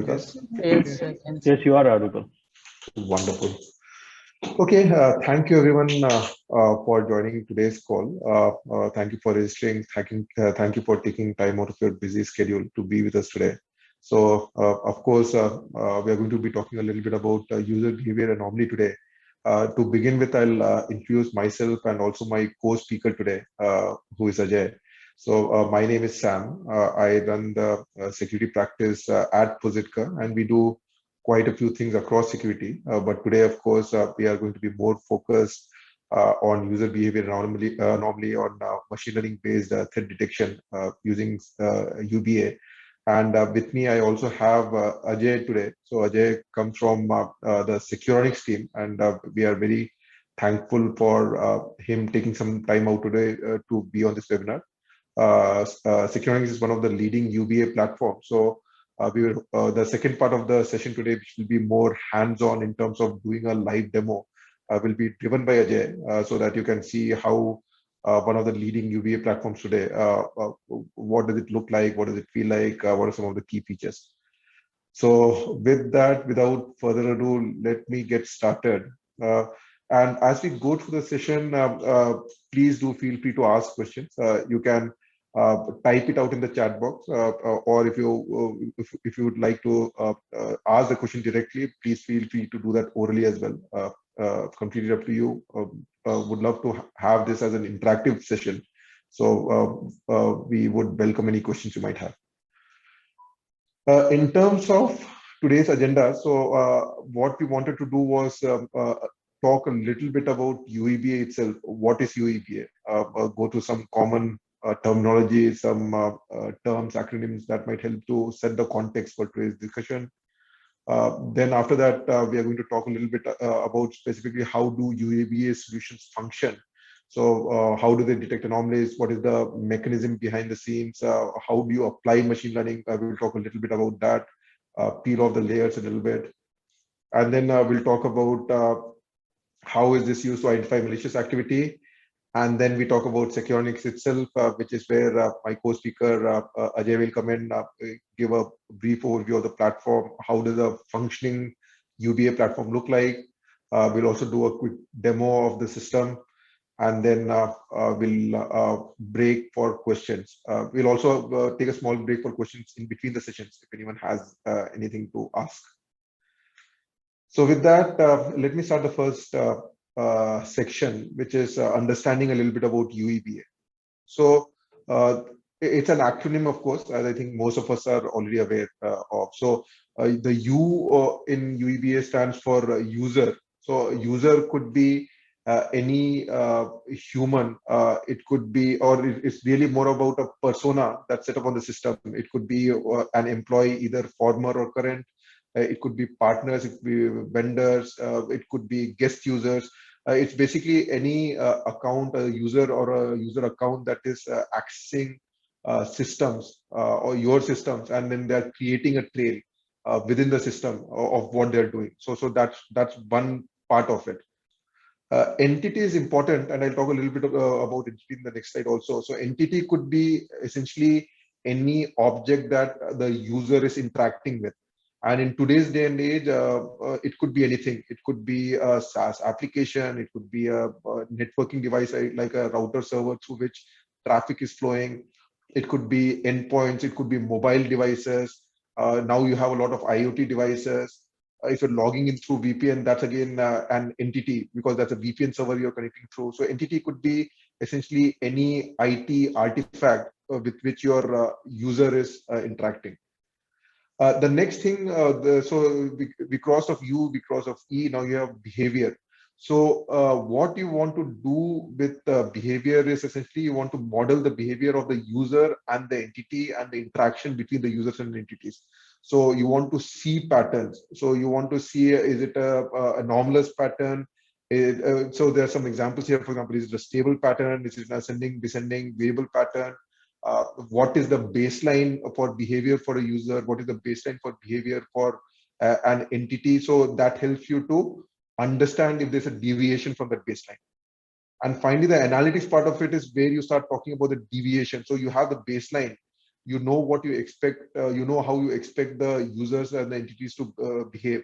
with us? Yes, I can see. Yes, you are audible. Wonderful. Okay, thank you everyone for joining today's call. Thank you for registering. Thank you for taking time out of your busy schedule to be with us today. So, of course, we are going to be talking a little bit about user behavior anomaly today. To begin with, I'll introduce myself and also my co-speaker today, who is Ajay. So, my name is Sam. I run the security practice at Positka, and we do quite a few things across security. But today, of course, we are going to be more focused on user behavior anomaly on machine learning based threat detection using UBA. And with me, I also have Ajay today. So Ajay comes from the Securonix team, and we are very thankful for him taking some time out today to be on this webinar. Securonix is one of the leading UBA platforms. So the second part of the session today, which will be more hands-on in terms of doing a live demo, will be driven by Ajay, so that you can see how one of the leading UBA platforms today, what does it look like, what does it feel like, what are some of the key features. So with that, without further ado, let me get started. And as we go through the session, please do feel free to ask questions. You can type it out in the chat box, or if you would like to ask the question directly, please feel free to do that orally as well. Completely up to you. Would love to have this as an interactive session, so we would welcome any questions you might have. In terms of today's agenda, so what we wanted to do was talk a little bit about UEBA itself. What is UEBA? Go to some common terminology, some terms, acronyms that might help to set the context for today's discussion. Then after that, we are going to talk a little bit about specifically how do UEBA solutions function. So how do they detect anomalies? What is the mechanism behind the scenes? How do you apply machine learning? I will talk a little bit about that, peel off the layers a little bit. And then we'll talk about how is this used to identify malicious activity. And then we talk about Securonix itself, which is where my co-speaker Ajay will come in, give a brief overview of the platform. How does a functioning UBA platform look like? We'll also do a quick demo of the system, and then we'll break for questions. We'll also take a small break for questions in between the sessions if anyone has anything to ask. So with that, let me start the first section, which is understanding a little bit about UEBA. So it's an acronym, of course, as I think most of us are already aware of. So the U in UEBA stands for user. So user could be any human. It could be, or it's really more about a persona that's set up on the system. It could be an employee, either former or current. It could be partners, it could be vendors, it could be guest users. It's basically any account, a user or a user account that is accessing systems or your systems, and then they're creating a trail within the system of what they're doing. So that's one part of it. Entity is important, and I'll talk a little bit about it in the next slide also. So entity could be essentially any object that the user is interacting with. And in today's day and age, it could be anything. It could be a SaaS application. It could be a networking device like a router server through which traffic is flowing. It could be endpoints. It could be mobile devices. Now you have a lot of IoT devices. If you're logging in through VPN, that's again an entity, because that's a VPN server you're connecting through. So entity could be essentially any IT artifact with which your user is interacting. The next thing, so we crossed off U, we crossed off E, now you have behavior. So what you want to do with behavior is essentially you want to model the behavior of the user and the entity and the interaction between the users and entities. So you want to see patterns. So you want to see, is it a anomalous pattern? So there are some examples here. For example, is it a stable pattern? Is it an ascending, descending, variable pattern? What is the baseline for behavior for a user? What is the baseline for behavior for an entity? So that helps you to understand if there's a deviation from that baseline. And finally, the analytics part of it is where you start talking about the deviation. So you have the baseline, you know what you expect, you know how you expect the users and the entities to behave.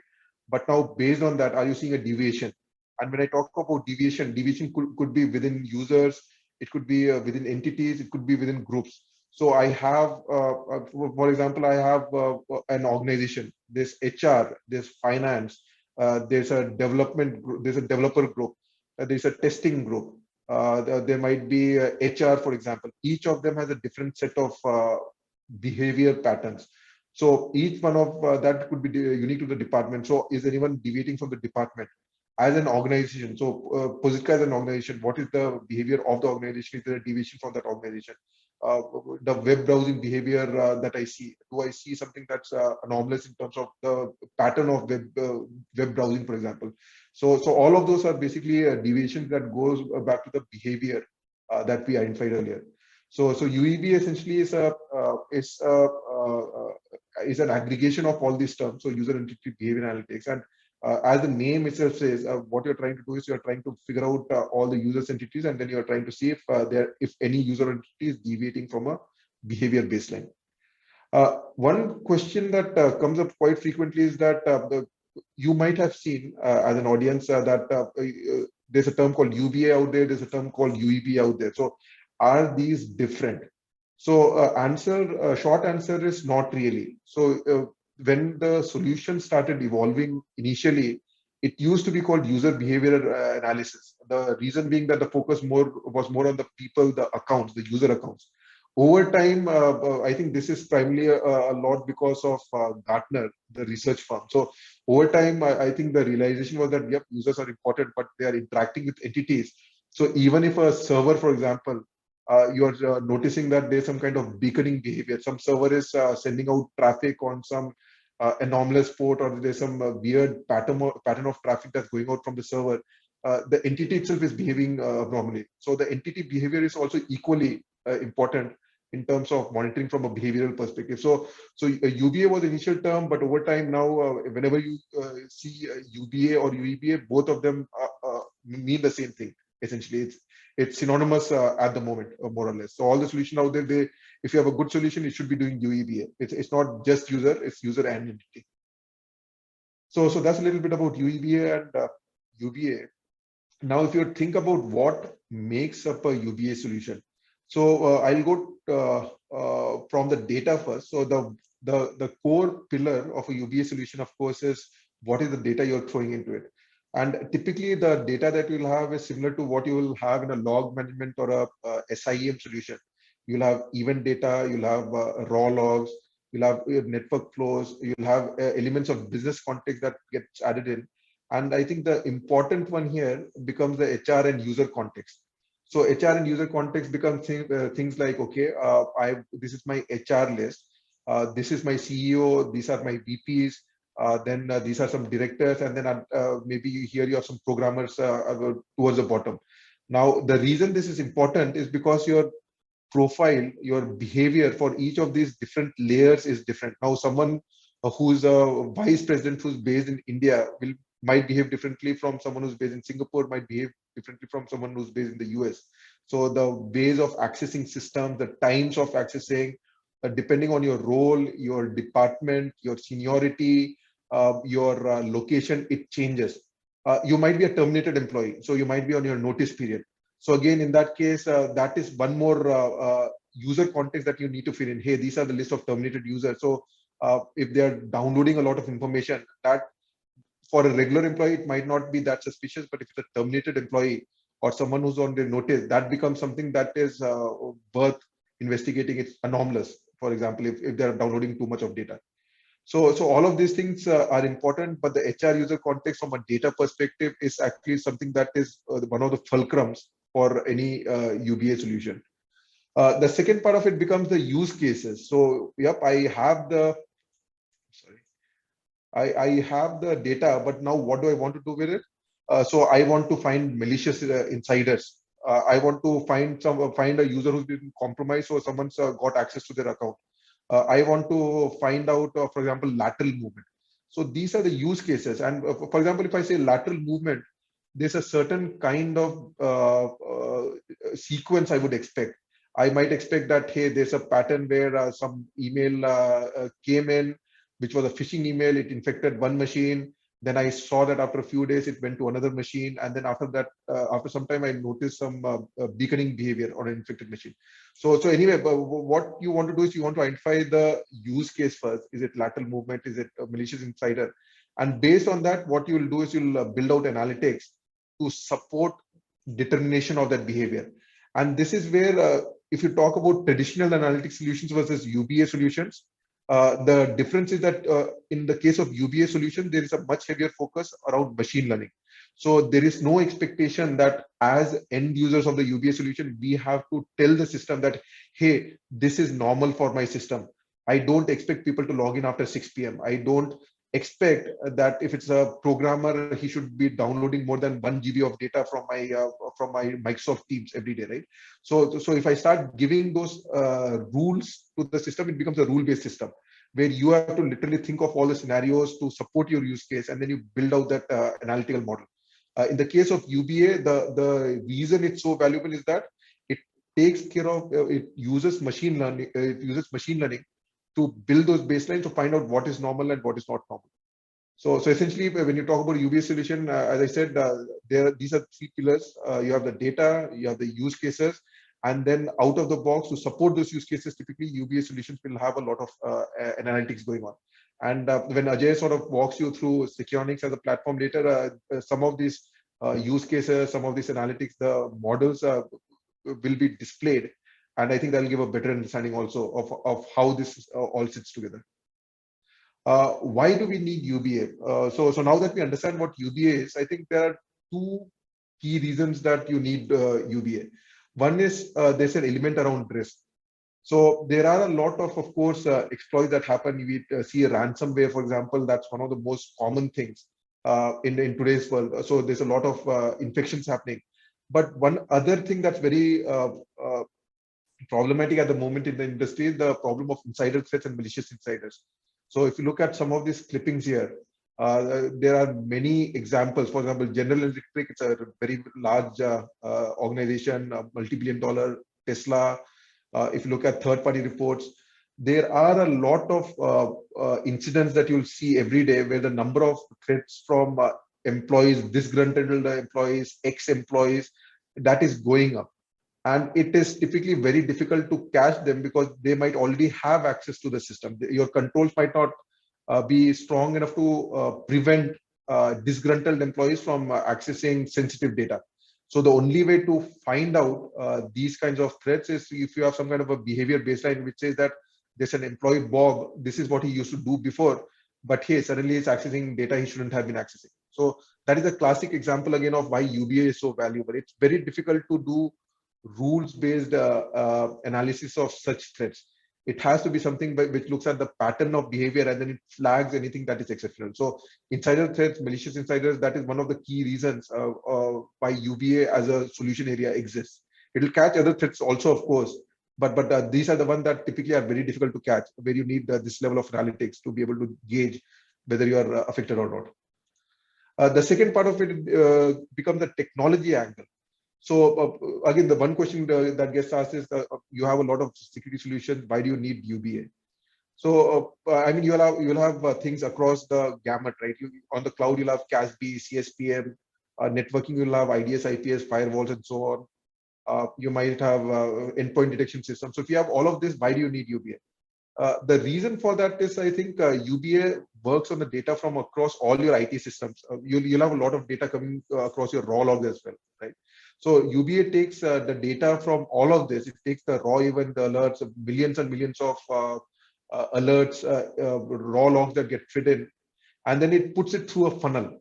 But now based on that, are you seeing a deviation? And when I talk about deviation, deviation could be within users, it could be within entities, it could be within groups. So I have, for example, I have an organization, there's HR, there's finance, there's a development group, there's a developer group, there's a testing group, there might be HR, for example. Each of them has a different set of behavior patterns. So each one of that could be unique to the department. So is anyone deviating from the department? As an organization, so Positka as an organization, what is the behavior of the organization? Is there a deviation from that organization? The web browsing behavior that I see, do I see something that's anomalous in terms of the pattern of web browsing, for example? So all of those are basically a deviation that goes back to the behavior that we identified earlier. So UEB essentially is an aggregation of all these terms. So user entity behavior analytics, and as the name itself says, what you're trying to do is you're trying to figure out all the users entities, and then you're trying to see if any user entity is deviating from a behavior baseline. One question that comes up quite frequently is that you might have seen as an audience that there's a term called UBA out there, there's a term called UEB out there. So are these different? So short answer is not really. So when the solution started evolving initially, it used to be called user behavior analysis. The reason being that the focus was more on the people, the accounts, the user accounts. Over time, I think this is primarily a lot because of Gartner, the research firm. So over time, I think the realization was that, yep, users are important, but they are interacting with entities. So even if a server, for example, you're noticing that there's some kind of beaconing behavior. Some server is sending out traffic on some anomalous port, or there's some weird pattern of traffic that's going out from the server. The entity itself is behaving abnormally. So the entity behavior is also equally important in terms of monitoring from a behavioral perspective. So UBA was the initial term, but over time now, whenever you see UBA or UEBA, both of them mean the same thing. Essentially, it's synonymous at the moment, more or less. So all the solutions out there, if you have a good solution, it should be doing UEBA. It's not just user, it's user and entity. So that's a little bit about UEBA and UBA. Now, if you think about what makes up a UBA solution, so I'll go from the data first. So the core pillar of a UBA solution, of course, is what is the data you're throwing into it. And typically, the data that you'll have is similar to what you will have in a log management or a SIEM solution. You'll have event data, you'll have raw logs, you'll have network flows, you'll have elements of business context that gets added in. And I think the important one here becomes the HR and user context. So HR and user context become things like, okay, this is my HR list, this is my CEO, these are my VPs, then these are some directors, and then maybe you have some programmers towards the bottom. Now, the reason this is important is because your profile, your behavior for each of these different layers is different. Now, someone who's a vice president who's based in India might behave differently from someone who's based in Singapore, might behave differently from someone who's based in the US. So the ways of accessing systems, the times of accessing, depending on your role, your department, your seniority, your location, it changes. You might be a terminated employee, so you might be on your notice period. So again, in that case, that is one more user context that you need to fill in. Hey, these are the list of terminated users. So if they're downloading a lot of information, that for a regular employee, it might not be that suspicious, but if it's a terminated employee or someone who's on their notice, that becomes something that is worth investigating. It's anomalous, for example, if they're downloading too much of data. So all of these things are important, but the HR user context from a data perspective is actually something that is one of the fulcrums for any UBA solution. The second part of it becomes the use cases. So yep, I have the data, but now what do I want to do with it? So I want to find malicious insiders. I want to find a user who's been compromised, or someone's got access to their account. I want to find out, for example, lateral movement. So these are the use cases. And for example, if I say lateral movement, there's a certain kind of sequence I would expect. I might expect that, hey, there's a pattern where some email came in, which was a phishing email. It infected one machine. Then I saw that after a few days, it went to another machine. And then after that, after some time, I noticed some beaconing behavior on an infected machine. So anyway, but what you want to do is you want to identify the use case first. Is it lateral movement? Is it a malicious insider? And based on that, what you will do is you'll build out analytics to support determination of that behavior. And this is where, if you talk about traditional analytics solutions versus UBA solutions, the difference is that in the case of UBA solution, there is a much heavier focus around machine learning. So there is no expectation that as end users of the UBA solution, we have to tell the system that, hey, this is normal for my system. I don't expect people to log in after 6 p.m. I don't expect that if it's a programmer, he should be downloading more than 1 GB of data from my Microsoft Teams every day, right? So if I start giving those rules to the system, it becomes a rule-based system where you have to literally think of all the scenarios to support your use case, and then you build out that analytical model. In the case of UBA, the reason it's so valuable is that it takes care of, it uses machine learning. It uses machine learning to build those baselines to find out what is normal and what is not normal. So essentially, when you talk about UBA solution, as I said, these are three pillars. You have the data, you have the use cases, and then out of the box to support those use cases, typically UBA solutions will have a lot of analytics going on. And when Ajay sort of walks you through Securonix as a platform later, some of these use cases, some of these analytics, the models will be displayed. And I think that'll give a better understanding also of how this all sits together. Why do we need UBA? So now that we understand what UBA is, I think there are two key reasons that you need UBA. One is there's an element around risk. So there are a lot of course, exploits that happen. We see a ransomware, for example. That's one of the most common things in today's world. So there's a lot of infections happening. But one other thing that's very problematic at the moment in the industry is the problem of insider threats and malicious insiders. So if you look at some of these clippings here, there are many examples. For example, General Electric, it's a very large organization, multi-billion-dollar. Tesla. If you look at third-party reports, there are a lot of incidents that you'll see every day where the number of threats from employees, disgruntled employees, ex-employees, that is going up. And it is typically very difficult to catch them because they might already have access to the system. Your controls might not be strong enough to prevent disgruntled employees from accessing sensitive data. So the only way to find out these kinds of threats is if you have some kind of a behavior baseline which says that there's an employee Bob, this is what he used to do before, but hey, suddenly he's accessing data he shouldn't have been accessing. So that is a classic example again of why UBA is so valuable. It's very difficult to do rules-based analysis of such threats. It has to be something which looks at the pattern of behavior and then it flags anything that is exceptional. So insider threats, malicious insiders, that is one of the key reasons why UBA as a solution area exists. It will catch other threats also, of course, but these are the ones that typically are very difficult to catch, where you need this level of analytics to be able to gauge whether you are affected or not. The second part of it becomes the technology angle. So again, the one question that gets asked is, you have a lot of security solutions. Why do you need UBA? So I mean, you'll have things across the gamut, right? On the cloud, you'll have CASB, CSPM, networking, you'll have IDS, IPS, firewalls, and so on. You might have endpoint detection systems. So if you have all of this, why do you need UBA? The reason for that is, I think UBA works on the data from across all your IT systems. You'll have a lot of data coming across your raw logs as well, right? So UBA takes the data from all of this. It takes the raw event, the alerts, millions and millions of alerts, raw logs that get fed in, and then it puts it through a funnel.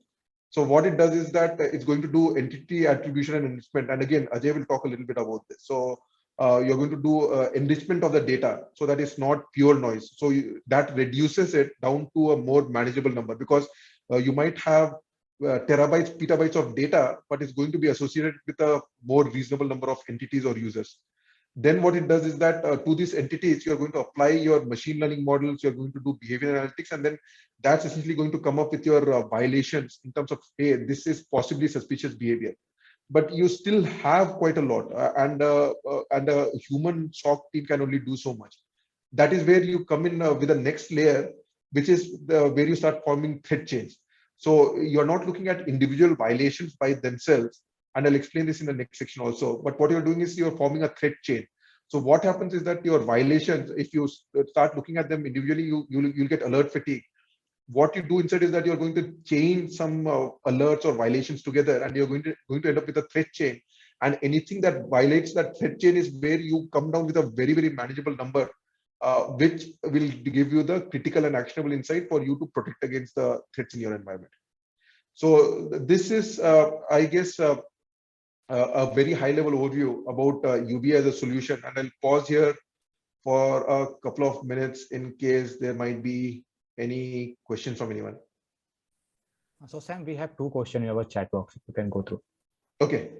So what it does is that it's going to do entity attribution and enrichment. And again, Ajay will talk a little bit about this. So you're going to do enrichment of the data so that it's not pure noise. So that reduces it down to a more manageable number, because you might have terabytes, petabytes of data, but it's going to be associated with a more reasonable number of entities or users. Then what it does is that to these entities, you're going to apply your machine learning models, you're going to do behavior analytics, and then that's essentially going to come up with your violations in terms of, hey, this is possibly suspicious behavior. but you still have quite a lot, and a human SOC team can only do so much. That is where you come in with the next layer, which is where you start forming threat chains. So you're not looking at individual violations by themselves, and I'll explain this in the next section also. But what you're doing is you're forming a threat chain. So what happens is that your violations, if you start looking at them individually, you'll get alert fatigue. What you do instead is that you're going to chain some alerts or violations together, and you're going to end up with a threat chain. And anything that violates that threat chain is where you come down with a very manageable number, which will give you the critical and actionable insight for you to protect against the threats in your environment. So this is, I guess, a very high level overview about UBA as a solution. And I'll pause here for a couple of minutes in case there might be any questions from anyone. So Sam, we have 2 questions in our chat box. You can go through. Okay.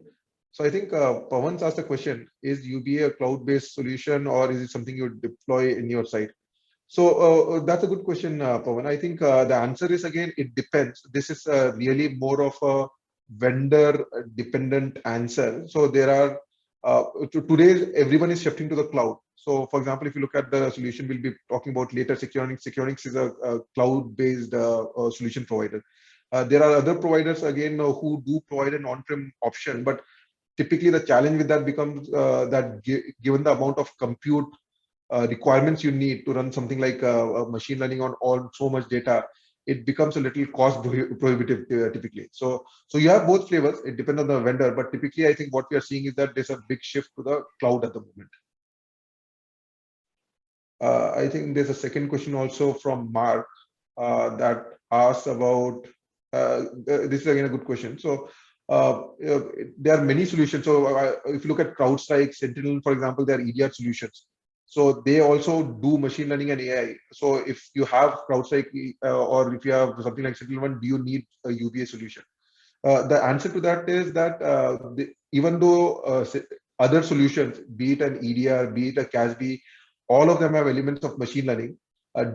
So I think Pawan's asked a question: is UBA a cloud-based solution, or is it something you deploy in your site? So that's a good question, Pawan. I think the answer is, again, it depends. This is really more of a vendor-dependent answer. So there are today everyone is shifting to the cloud. So, for example, if you look at the solution we'll be talking about later, Securonix. Securonix is a cloud-based solution provider. There are other providers again who do provide an on-prem option, but typically the challenge with that becomes that given the amount of compute requirements you need to run something like machine learning on all so much data, it becomes a little cost prohibitive typically. So you have both flavors. It depends on the vendor, but typically I think what we are seeing is that there's a big shift to the cloud at the moment. I think there's a second question also from Mark that asks about, this is again a good question. So there are many solutions. So if you look at CrowdStrike, Sentinel, for example, they are EDR solutions. So they also do machine learning and AI. So if you have CrowdStrike or if you have something like Sentinel, do you need a UBA solution? The answer to that is that even though other solutions, be it an EDR, be it a CASB, all of them have elements of machine learning.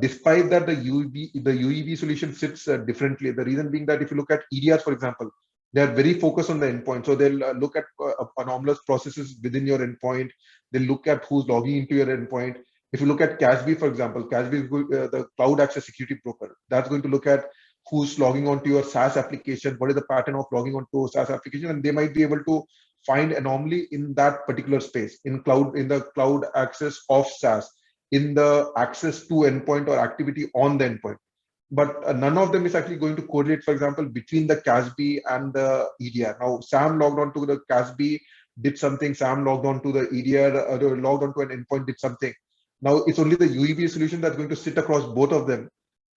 Despite that, the UEB solution sits differently. The reason being that if you look at EDRs, for example, they are very focused on the endpoint. So they'll look at anomalous processes within your endpoint. They'll look at who's logging into your endpoint. If you look at CASB, for example, CASB is the cloud access security broker. That's going to look at who's logging onto your SaaS application, what is the pattern of logging onto a SaaS application, and they might be able to find anomaly in that particular space, in the cloud access of SaaS, in the access to endpoint or activity on the endpoint. But none of them is actually going to correlate, for example, between the CASB and the EDR. Now, Sam logged on to the CASB, did something. Sam logged on to the EDR, logged on to an endpoint, did something. Now, it's only the UEB solution that's going to sit across both of them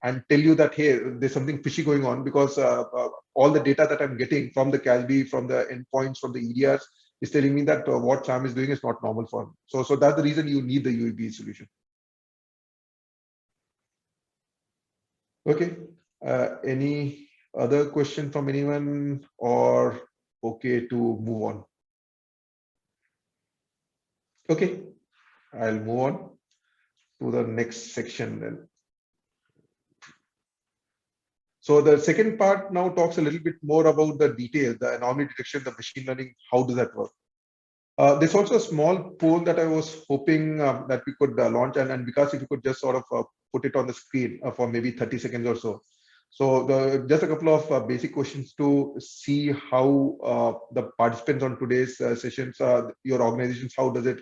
and tell you that, hey, there's something fishy going on, because all the data that I'm getting from the CASB, from the endpoints, from the EDRs is telling me that what Sam is doing is not normal for him. So that's the reason you need the UEB solution. Okay. Any other question from anyone, or okay to move on? Okay, I'll move on to the next section then. So the second part now talks a little bit more about the details, the anomaly detection, the machine learning. How does that work? There's also a small poll that I was hoping that we could launch, and because if you could just sort of put it on the screen for maybe 30 seconds or so. So just a couple of basic questions to see how the participants on today's sessions, your organizations, how does it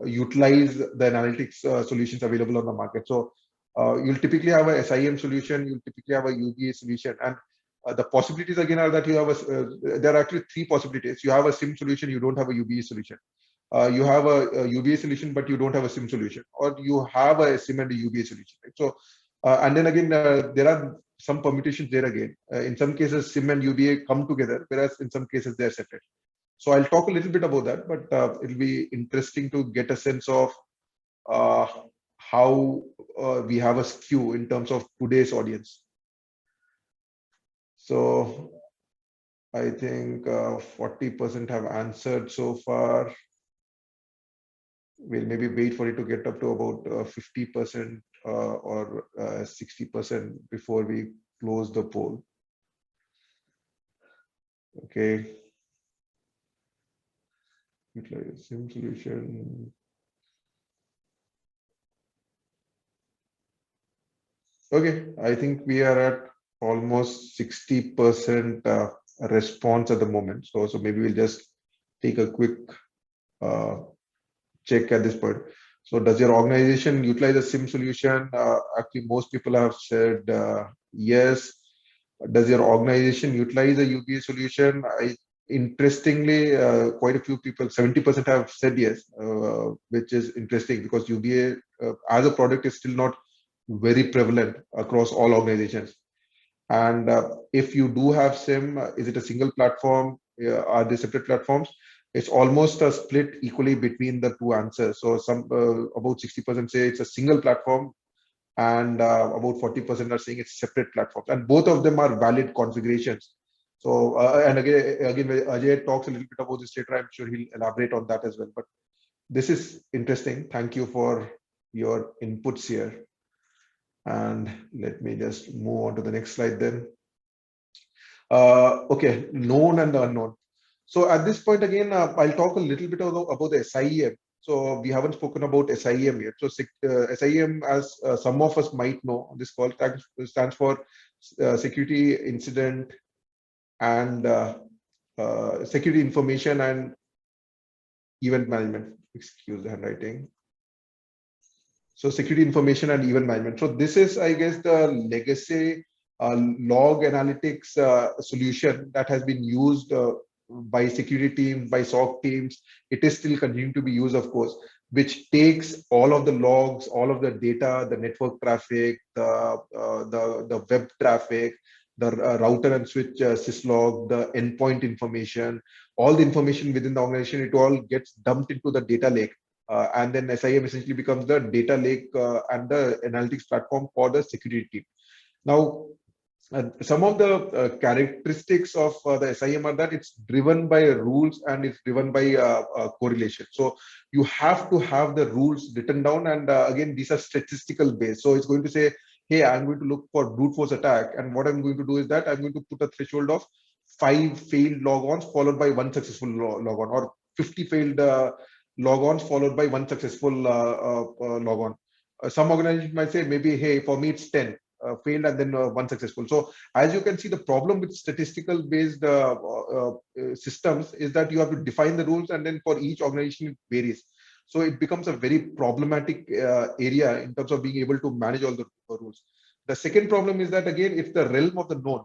utilize the analytics solutions available on the market. So you'll typically have a SIEM solution, you'll typically have a UBA solution, and the possibilities again are that you have there are actually 3 possibilities. You have a SIEM solution, you don't have a UBA solution. You have a UBA solution, but you don't have a SIEM solution, or you have a SIEM and a UBA solution. Right? So, and then again, there are some permutations there again. In some cases, SIEM and UBA come together, whereas in some cases they're separate. So I'll talk a little bit about that, but it'll be interesting to get a sense of how we have a skew in terms of today's audience. So I think 40% have answered so far. We'll maybe wait for it to get up to about 50% or 60% before we close the poll. Okay. Utilize SIEM solution. Okay, I think we are at almost 60% response at the moment. So maybe we'll just take a quick uh, check at this point. So does your organization utilize a SIM solution? Actually, most people have said yes. Does your organization utilize a UBA solution? Interestingly, quite a few people, 70% have said yes, which is interesting because UBA as a product is still not very prevalent across all organizations. And if you do have SIM, is it a single platform? Are they separate platforms? It's almost a split equally between the two answers. So some about 60% say it's a single platform, and about 40% are saying it's separate platforms. And both of them are valid configurations. So and again, when Ajay talks a little bit about this later, I'm sure he'll elaborate on that as well. But this is interesting. Thank you for your inputs here. And let me just move on to the next slide then. Okay, known and unknown. So at this point again, I'll talk a little bit about the SIEM. So we haven't spoken about SIEM yet. So SIEM, as some of us might know, this call stands for Security Incident and Security Information and Event Management. Excuse the handwriting. So security information and event management. So this is, I guess, the legacy log analytics solution that has been used by security teams, by SOC teams. It is still continuing to be used, of course, which takes all of the logs, all of the data, the network traffic, the web traffic, the router and switch syslog, the endpoint information, all the information within the organization. It all gets dumped into the data lake. And then SIEM essentially becomes the data lake and the analytics platform for the security team. Now, some of the characteristics of the SIEM are that it's driven by rules and it's driven by correlation. So you have to have the rules written down, and again, these are statistical based. So it's going to say, hey, I'm going to look for brute force attack, and what I'm going to do is that I'm going to put a threshold of 5 failed logons followed by 1 successful logon, or 50 failed logons followed by 1 successful logon. Some organizations might say maybe, hey, for me it's 10 failed and then 1 successful. So as you can see, the problem with statistical based systems is that you have to define the rules, and then for each organization it varies. So it becomes a very problematic area in terms of being able to manage all the rules. The second problem is that, again, it's the realm of the known.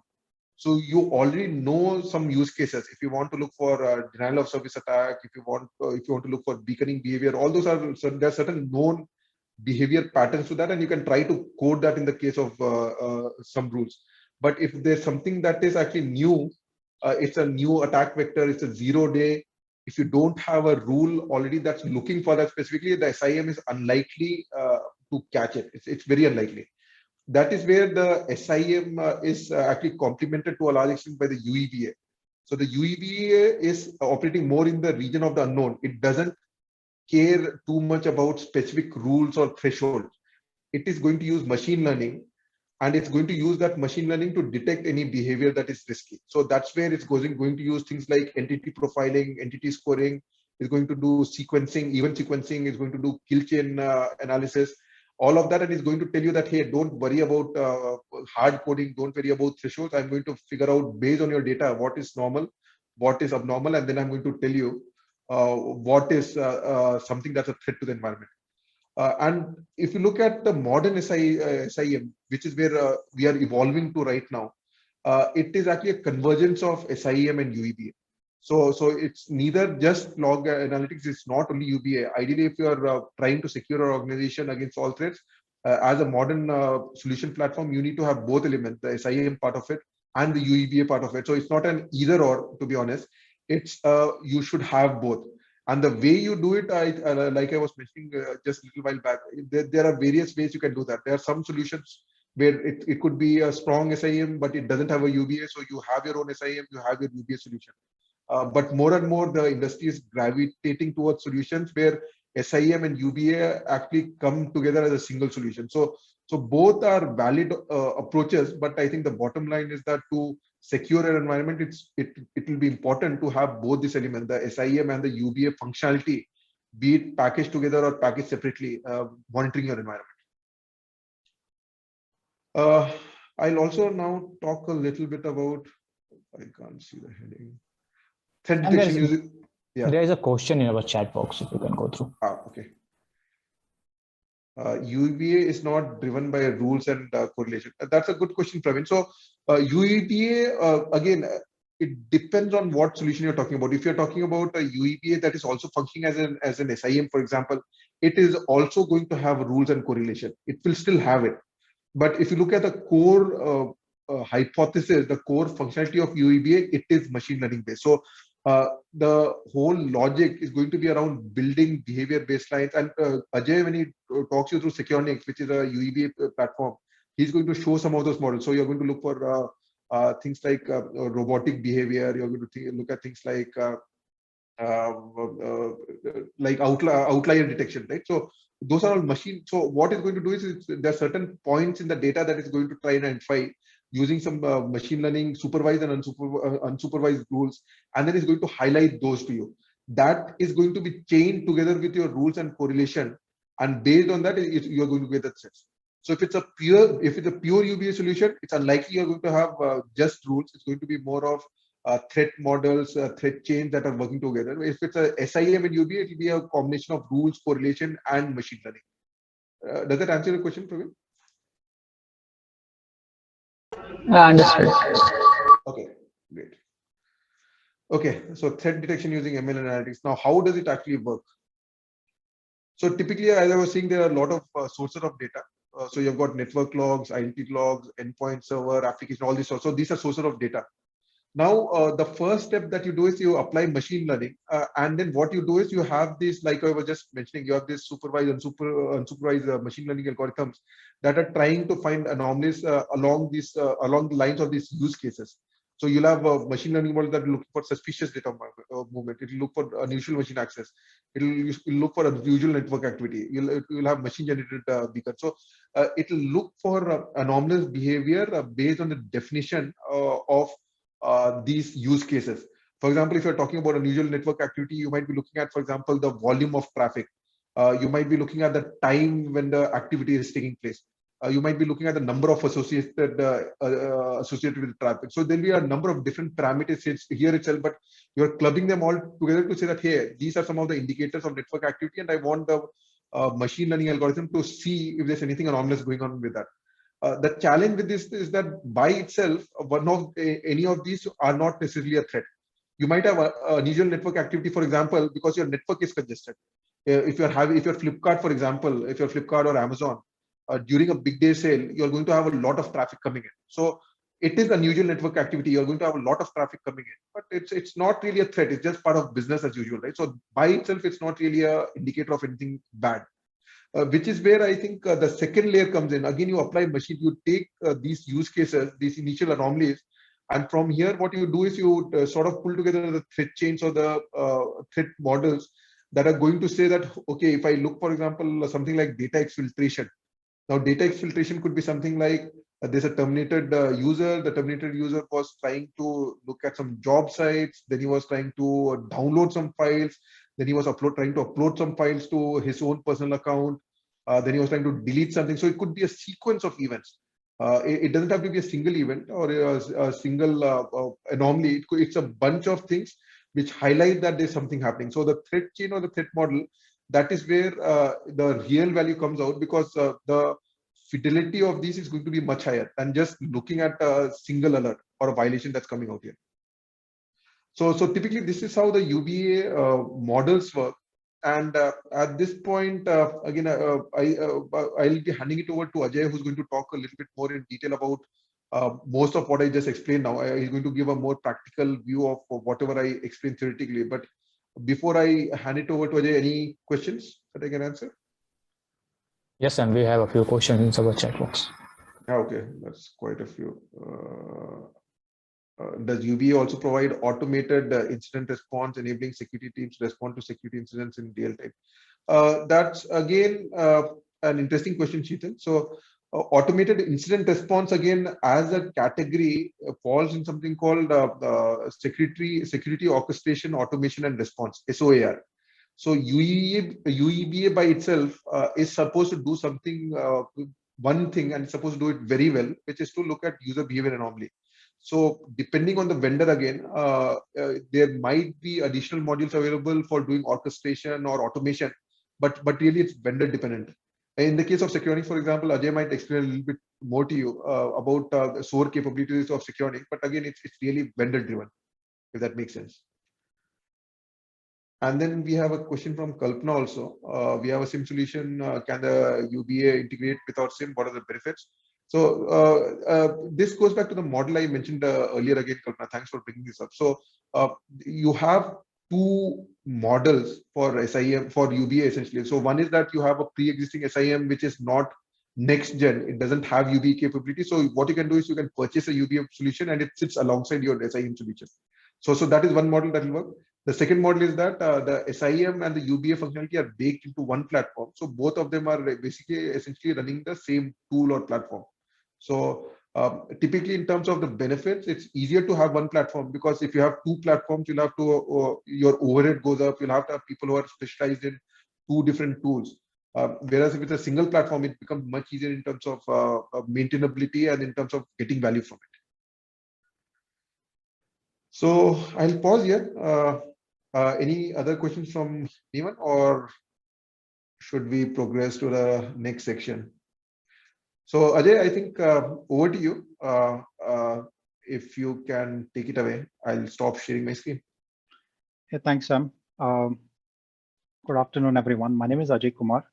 So you already know some use cases. If you want to look for denial of service attack, if you want to look for beaconing behavior, all those are there are certain known behavior patterns to that, and you can try to code that in the case of some rules. But if there's something that is actually new, it's a new attack vector, it's a 0-day. If you don't have a rule already that's looking for that specifically, the SIEM is unlikely to catch it. It's very unlikely. That is where the SIEM is actually complemented to a large extent by the UEBA. So the UEBA is operating more in the region of the unknown. It doesn't care too much about specific rules or thresholds. It is going to use machine learning, and it's going to use that machine learning to detect any behavior that is risky. So that's where it's going to use things like entity profiling, entity scoring. It's going to do sequencing, event sequencing. It's going to do kill chain analysis, all of that, and it's going to tell you that, hey, don't worry about hard coding, don't worry about thresholds. I'm going to figure out based on your data what is normal, what is abnormal, and then I'm going to tell you what is something that's a threat to the environment. And if you look at the modern SIEM, which is where we are evolving to right now, it is actually a convergence of SIEM and UEBA. So it's neither just log analytics, it's not only UBA. Ideally, if you are trying to secure your organization against all threats, as a modern solution platform, you need to have both elements, the SIEM part of it and the UEBA part of it. So it's not an either or, to be honest. It's you should have both. And the way you do it, like I was mentioning just a little while back, there are various ways you can do that. There are some solutions where it could be a strong SIEM, but it doesn't have a UBA. So you have your own SIEM, you have your UBA solution. But more and more, the industry is gravitating towards solutions where SIEM and UBA actually come together as a single solution. So both are valid approaches, but I think the bottom line is that to secure an environment, it will be important to have both these elements, the SIEM and the UEBA functionality, be it packaged together or packaged separately, monitoring your environment. I'll also now talk a little bit about, I can't see the heading. Threat detection using, yeah. There is a question in our chat box if you can go through. Okay. UEBA is not driven by rules and correlation. That's a good question, Praveen. So UEBA, again, it depends on what solution you're talking about. If you're talking about a UEBA that is also functioning as an SIEM, for example, it is also going to have rules and correlation. It will still have it. But if you look at the core hypothesis, the core functionality of UEBA, it is machine learning based. So the whole logic is going to be around building behavior baselines. And Ajay, when he talks you through Securonix, which is a UEBA platform, he's going to show some of those models. So you're going to look for things like robotic behavior. You're going to look at things like outlier detection, right? So those are all machine. So what it's going to do is there are certain points in the data that is going to try and identify using some machine learning supervised and unsupervised rules, and then it's going to highlight those to you. That is going to be chained together with your rules and correlation, and based on that, you're going to get that sets. So if it's a pure UBA solution, it's unlikely you're going to have just rules. It's going to be more of threat models, threat chains that are working together. If it's a SIEM and UBA, it will be a combination of rules, correlation, and machine learning. Does that answer your question, Praveen? Understood. Okay, great. Okay, so threat detection using ML analytics. Now, how does it actually work? So typically, as I was saying, there are a lot of sources of data. So you've got network logs, identity logs, endpoint server, application, all these. So these are sources of data. Now, the first step that you do is you apply machine learning. And then what you do is you have this, like I was just mentioning, you have this supervised and unsupervised machine learning algorithms that are trying to find anomalies along the lines of these use cases. So you'll have a machine learning model that will look for suspicious data movement. It will look for unusual machine access. It will look for unusual network activity. You'll have machine generated beacons. So it will look for anomalous behavior based on the definition of these use cases. For example, if you're talking about unusual network activity, you might be looking at, for example, the volume of traffic. You might be looking at the time when the activity is taking place. You might be looking at the number of associated with traffic. So there'll be a number of different parameters here itself, but you're clubbing them all together to say that, hey, these are some of the indicators of network activity, and I want the machine learning algorithm to see if there's anything anomalous going on with that. The challenge with this is that by itself, any of these are not necessarily a threat. You might have unusual network activity, for example, because your network is congested. If you're Flipkart, for example, if you're Flipkart or Amazon, during a big day sale, you're going to have a lot of traffic coming in. So it is unusual network activity. You're going to have a lot of traffic coming in, but it's not really a threat. It's just part of business as usual, right? So by itself, it's not really a indicator of anything bad. Which is where I think the second layer comes in. Again, you apply machine, you take these use cases, these initial anomalies, and from here, what you do is you sort of pull together the threat chains or the threat models that are going to say that, okay, if I look, for example, something like data exfiltration. Now, data exfiltration could be something like there's a terminated user. The terminated user was trying to look at some job sites. Then he was trying to download some files. Then he was trying to upload some files to his own personal account. Then he was trying to delete something. So it could be a sequence of events. It doesn't have to be a single event or a single anomaly. It's a bunch of things which highlight that there's something happening. So the threat chain or the threat model, that is where the real value comes out, because the fidelity of these is going to be much higher than just looking at a single alert or a violation that's coming out here. So typically this is how the UBA models work. And at this point, again, I'll be handing it over to Ajay, who's going to talk a little bit more in detail about most of what I just explained now. He's going to give a more practical view of whatever I explained theoretically. But before I hand it over to Ajay, any questions that I can answer? Yes, and we have a few questions in our chat box. Okay, that's quite a few. Does UBA also provide automated incident response, enabling security teams to respond to security incidents in real time? That's again an interesting question, Sheetal. So Automated incident response, again, as a category, falls in something called security orchestration, automation, and response, SOAR. So UEBA by itself is supposed to do something, one thing, and it's supposed to do it very well, which is to look at user behavior anomaly. So depending on the vendor, again, there might be additional modules available for doing orchestration or automation, but really it's vendor dependent. In the case of Securonix, for example, Ajay might explain a little bit more to you about the SOAR capabilities of Securonix, but again, it's really vendor driven, if that makes sense. And then we have a question from Kalpana also. We have a SIEM solution. Can the UBA integrate with our SIEM? What are the benefits? So this goes back to the model I mentioned earlier again, Kalpana. Thanks for bringing this up. So you have two models for SIEM, for UBA essentially. So one is that you have a pre-existing SIEM which is not next gen. It doesn't have UBA capability. So what you can do is you can purchase a UBA solution and it sits alongside your SIEM solution. So that is one model that will work. The second model is that the SIEM and the UBA functionality are baked into one platform. So both of them are basically essentially running the same tool or platform. So typically in terms of the benefits, it's easier to have one platform, because if you have two platforms, you'll have to, your overhead goes up. You'll have to have people who are specialized in two different tools. Whereas if it's a single platform, it becomes much easier in terms of maintainability and in terms of getting value from it. So I'll pause here. Any other questions from anyone, or should we progress to the next section? So Ajay, I think over to you. If you can take it away, I'll stop sharing my screen. Yeah, thanks, Sam. Good afternoon, everyone. My name is Ajay Kumar.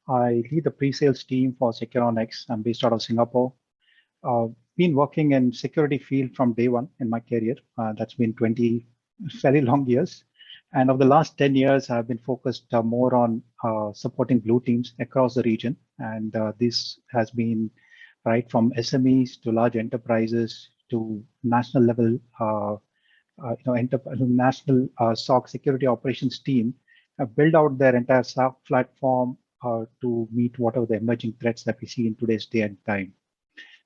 I lead the pre-sales team for Securonix. I'm based out of Singapore. Been working in security field from day one in my career. That's been 20 fairly long years. And over the last 10 years, I've been focused more on supporting blue teams across the region. And this has been right from SMEs to large enterprises to national level, national SOC security operations team build out their entire SOC platform to meet whatever the emerging threats that we see in today's day and time.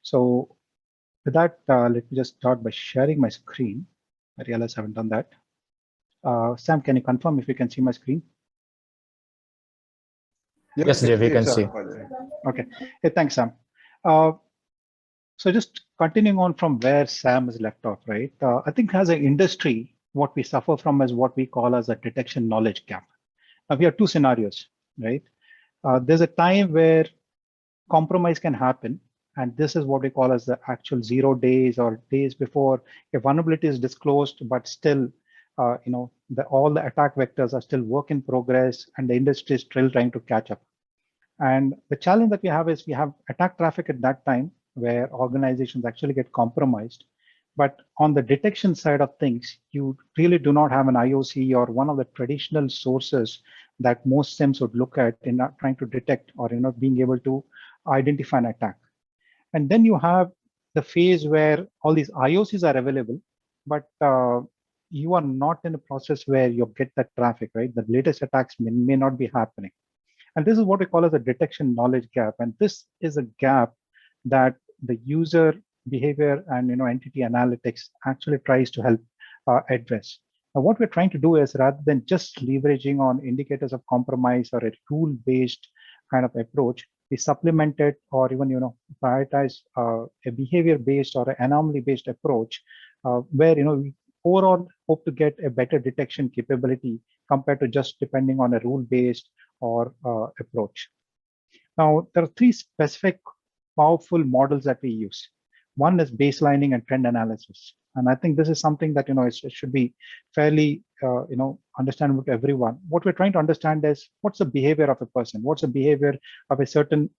So with that, let me just start by sharing my screen. I realize I haven't done that. Sam, can you confirm if you can see my screen? Yes, Jay, we can see. Okay. Hey, thanks, Sam. So just continuing on from where Sam has left off, right? I think as an industry, what we suffer from is what we call as a detection knowledge gap. Now, we have two scenarios, right? There's a time where compromise can happen. And this is what we call as the actual 0 days or days before a vulnerability is disclosed, but still, all the attack vectors are still work in progress, and the industry is still trying to catch up. And the challenge that we have is we have attack traffic at that time where organizations actually get compromised. But on the detection side of things, you really do not have an IOC or one of the traditional sources that most SIEMs would look at in trying to detect or being able to identify an attack. And then you have the phase where all these IOCs are available, but you are not in a process where you get that traffic, right? The latest attacks may not be happening. And this is what we call as a detection knowledge gap. And this is a gap that the user behavior and entity analytics actually tries to help address. Now, what we're trying to do is, rather than just leveraging on indicators of compromise or a rule-based kind of approach, we supplement it or even prioritize a behavior-based or an anomaly-based approach where we overall hope to get a better detection capability compared to just depending on a rule-based or approach. Now, there are three specific powerful models that we use. One is baselining and trend analysis. And I think this is something that it should be fairly understandable to everyone. What we're trying to understand is what's the behavior of a person, what's the behavior of a certain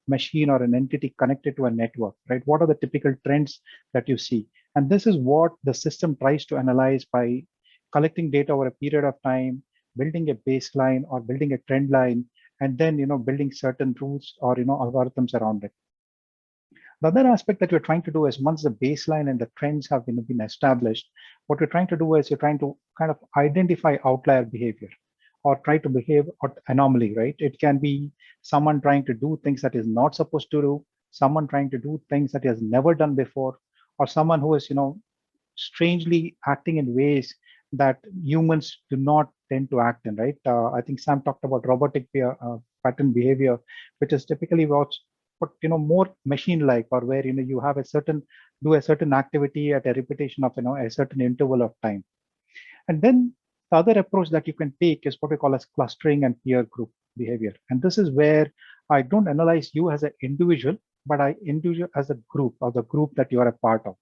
machine or an entity connected to a network, right? What are the typical trends that you see? And this is what the system tries to analyze by collecting data over a period of time, building a baseline or building a trend line, and then building certain rules or algorithms around it. The other aspect that we're trying to do is, once the baseline and the trends have been established, what we're trying to do is you're trying to kind of identify outlier behavior or try to behave or anomaly, right? It can be someone trying to do things that is not supposed to do, someone trying to do things that he has never done before, or someone who is, strangely acting in ways that humans do not tend to act in, right? I think Sam talked about robotic pattern behavior, which is typically what more machine-like, or where you have do a certain activity at a repetition of a certain interval of time. And then the other approach that you can take is what we call as clustering and peer group behavior. And this is where I don't analyze you as an individual, but I individual as a group, or the group that you are a part of.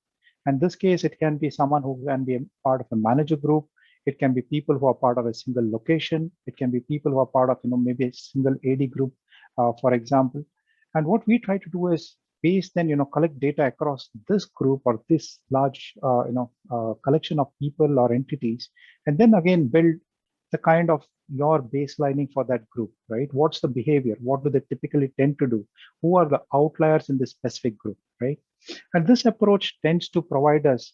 And this case, it can be someone who can be a part of a manager group. It can be people who are part of a single location. It can be people who are part of maybe a single AD group, for example. And what we try to do is base then collect data across this group or this large collection of people or entities, and then again build the kind of your baselining for that group, right? What's the behavior? What do they typically tend to do? Who are the outliers in this specific group, right? And this approach tends to provide us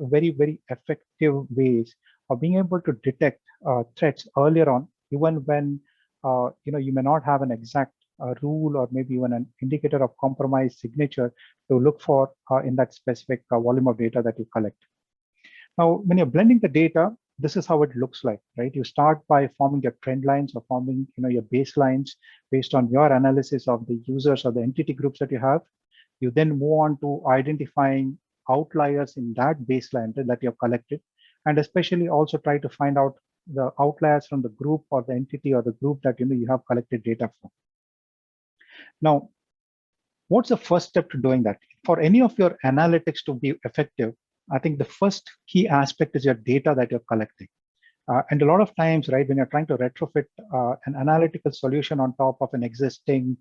very, very effective ways of being able to detect threats earlier on, even when you may not have an exact rule or maybe even an indicator of compromised signature to look for in that specific volume of data that you collect. Now, when you're blending the data, this is how it looks like, right? You start by forming your trend lines or forming your baselines based on your analysis of the users or the entity groups that you have. You then move on to identifying outliers in that baseline that you've collected, and especially also try to find out the outliers from the group or the entity or the group that you have collected data from. Now, what's the first step to doing that? For any of your analytics to be effective, I think the first key aspect is your data that you're collecting. And a lot of times, right, when you're trying to retrofit an analytical solution on top of an existing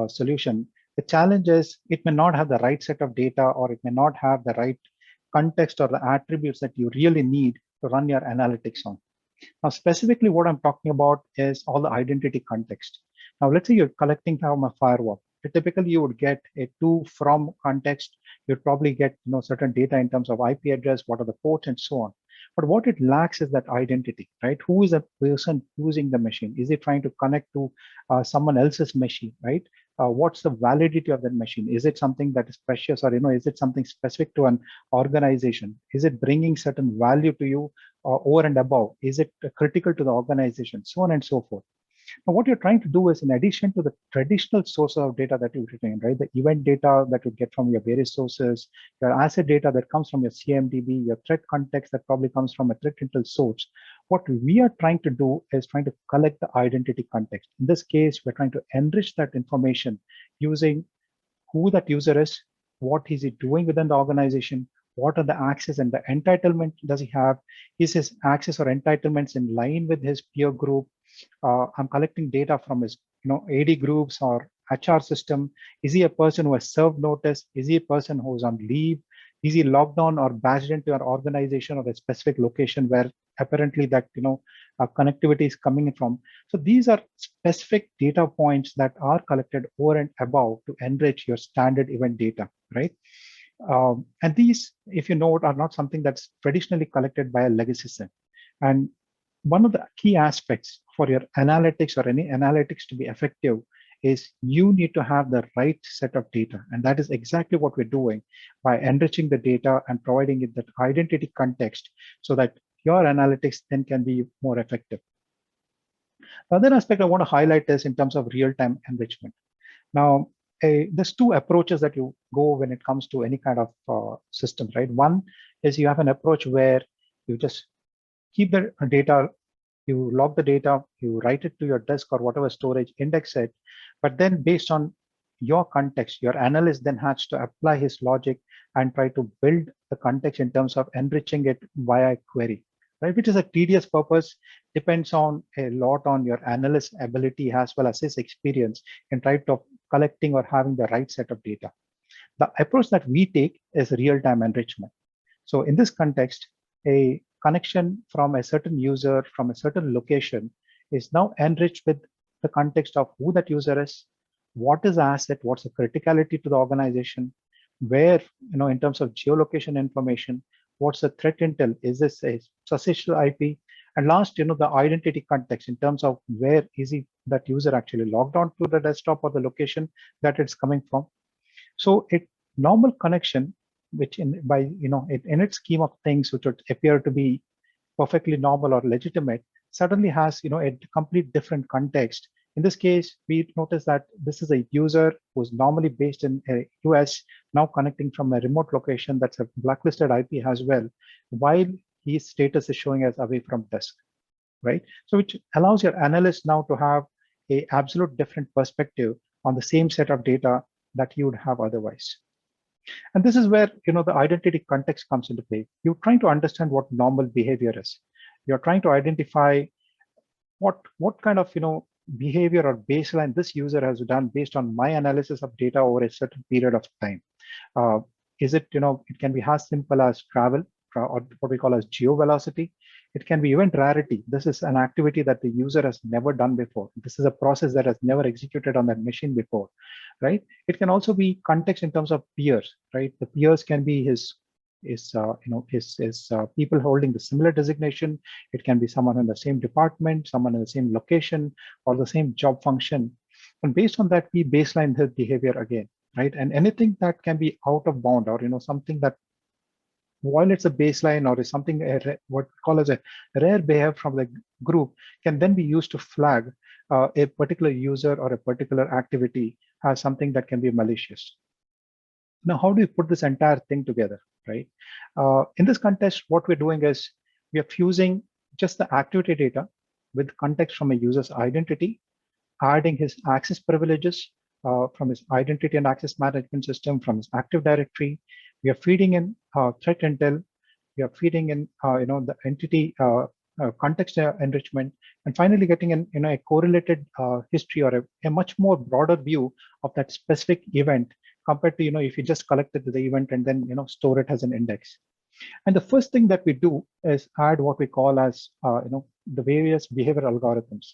solution, the challenge is it may not have the right set of data, or it may not have the right context or the attributes that you really need to run your analytics on. Now, specifically what I'm talking about is all the identity context. Now, let's say you're collecting from a firewall. Typically, you would get a to from context. You'd probably get certain data in terms of IP address, what are the ports, and so on. But what it lacks is that identity, right? Who is the person using the machine? Is it trying to connect to someone else's machine, right? What's the validity of that machine? Is it something that is precious, or is it something specific to an organization? Is it bringing certain value to you over and above? Is it critical to the organization? So on and so forth. Now, what you're trying to do is, in addition to the traditional source of data that you retain, right, the event data that you get from your various sources, your asset data that comes from your CMDB, your threat context that probably comes from a threat intel source, what we are trying to do is trying to collect the identity context. In this case, we're trying to enrich that information using who that user is, what is he doing within the organization, what are the access and the entitlement does he have, is his access or entitlements in line with his peer group. I'm collecting data from his AD groups or HR system. Is he a person who has served notice? Is he a person who's on leave? Is he logged on or badged into an organization or a specific location where apparently that connectivity is coming from? So these are specific data points that are collected over and above to enrich your standard event data, right? And these, if you know, are not something that's traditionally collected by a legacy SIEM. And one of the key aspects for your analytics or any analytics to be effective is you need to have the right set of data. And that is exactly what we're doing by enriching the data and providing it that identity context so that your analytics then can be more effective. The other aspect I want to highlight is in terms of real-time enrichment. Now, there's two approaches that you go when it comes to any kind of system, right? One is you have an approach where you just keep the data, you log the data, you write it to your disk or whatever storage, index it, but then based on your context, your analyst then has to apply his logic and try to build the context in terms of enriching it via query, right? Which is a tedious purpose, depends on a lot on your analyst's ability as well as his experience in trying to collecting or having the right set of data. The approach that we take is real-time enrichment. So in this context, a connection from a certain user from a certain location is now enriched with the context of who that user is, what is the asset, what's the criticality to the organization, where, in terms of geolocation information, what's the threat intel, is this a successful IP, and last, the identity context in terms of where is that user actually logged on to the desktop or the location that it's coming from. So a normal connection, which in its scheme of things, which would appear to be perfectly normal or legitimate, suddenly has a complete different context. In this case, we notice that this is a user who's normally based in US, now connecting from a remote location that's a blacklisted IP as well, while his status is showing as away from disk, right? So which allows your analyst now to have a absolute different perspective on the same set of data that you would have otherwise. And this is where the identity context comes into play. You're trying to understand what normal behavior is. You're trying to identify what kind of behavior or baseline this user has done based on my analysis of data over a certain period of time. Is it it can be as simple as travel, or what we call as geovelocity. It can be event rarity. This is an activity that the user has never done before. This is a process that has never executed on that machine before, right? It can also be context in terms of peers, right? The peers can be his people holding the similar designation. It can be someone in the same department, someone in the same location, or the same job function. And based on that, we baseline his behavior again, right? And anything that can be out of bound, or something that violates a baseline, or is something what we call as a rare behavior from the group, can then be used to flag a particular user or a particular activity as something that can be malicious. Now, how do you put this entire thing together, right? In this context, what we're doing is we are fusing just the activity data with context from a user's identity, adding his access privileges from his identity and access management system, from his Active Directory. We are feeding in threat intel. We are feeding in the entity context enrichment, and finally getting a correlated history, or a much more broader view of that specific event compared to if you just collected the event and then store it as an index. And the first thing that we do is add what we call as the various behavior algorithms.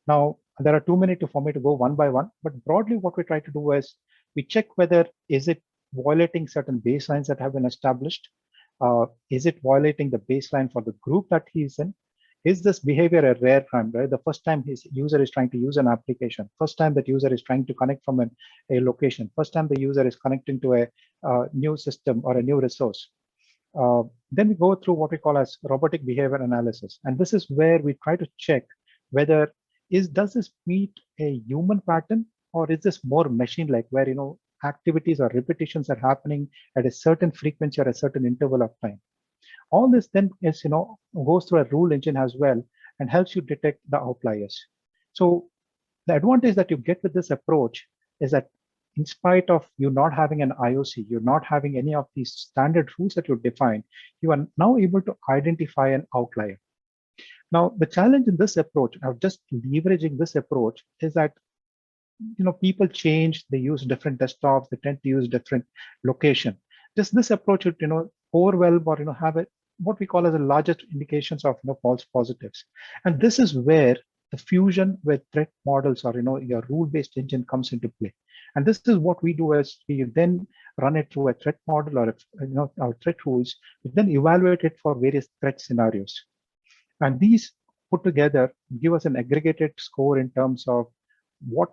Now, there are too many for me to go one by one, but broadly what we try to do is we check whether is it violating certain baselines that have been established. Is it violating the baseline for the group that he's in? Is this behavior a rare crime, right? The first time his user is trying to use an application, first time that user is trying to connect from a location, first time the user is connecting to a new system or a new resource. Then we go through what we call as robotic behavior analysis. And this is where we try to check whether does this meet a human pattern, or is this more machine-like, where activities or repetitions are happening at a certain frequency or a certain interval of time. All this then is goes through a rule engine as well and helps you detect the outliers. So the advantage that you get with this approach is that in spite of you not having an IOC, you're not having any of these standard rules that you define, you are now able to identify an outlier. Now, the challenge in this approach of just leveraging this approach is that people change, they use different desktops, they tend to use different location. Just this approach would overwhelm or have what we call as the largest indications of false positives. And this is where the fusion with threat models or your rule-based engine comes into play. And this is what we do is we then run it through a threat model or our threat rules, we then evaluate it for various threat scenarios. And these put together give us an aggregated score in terms of what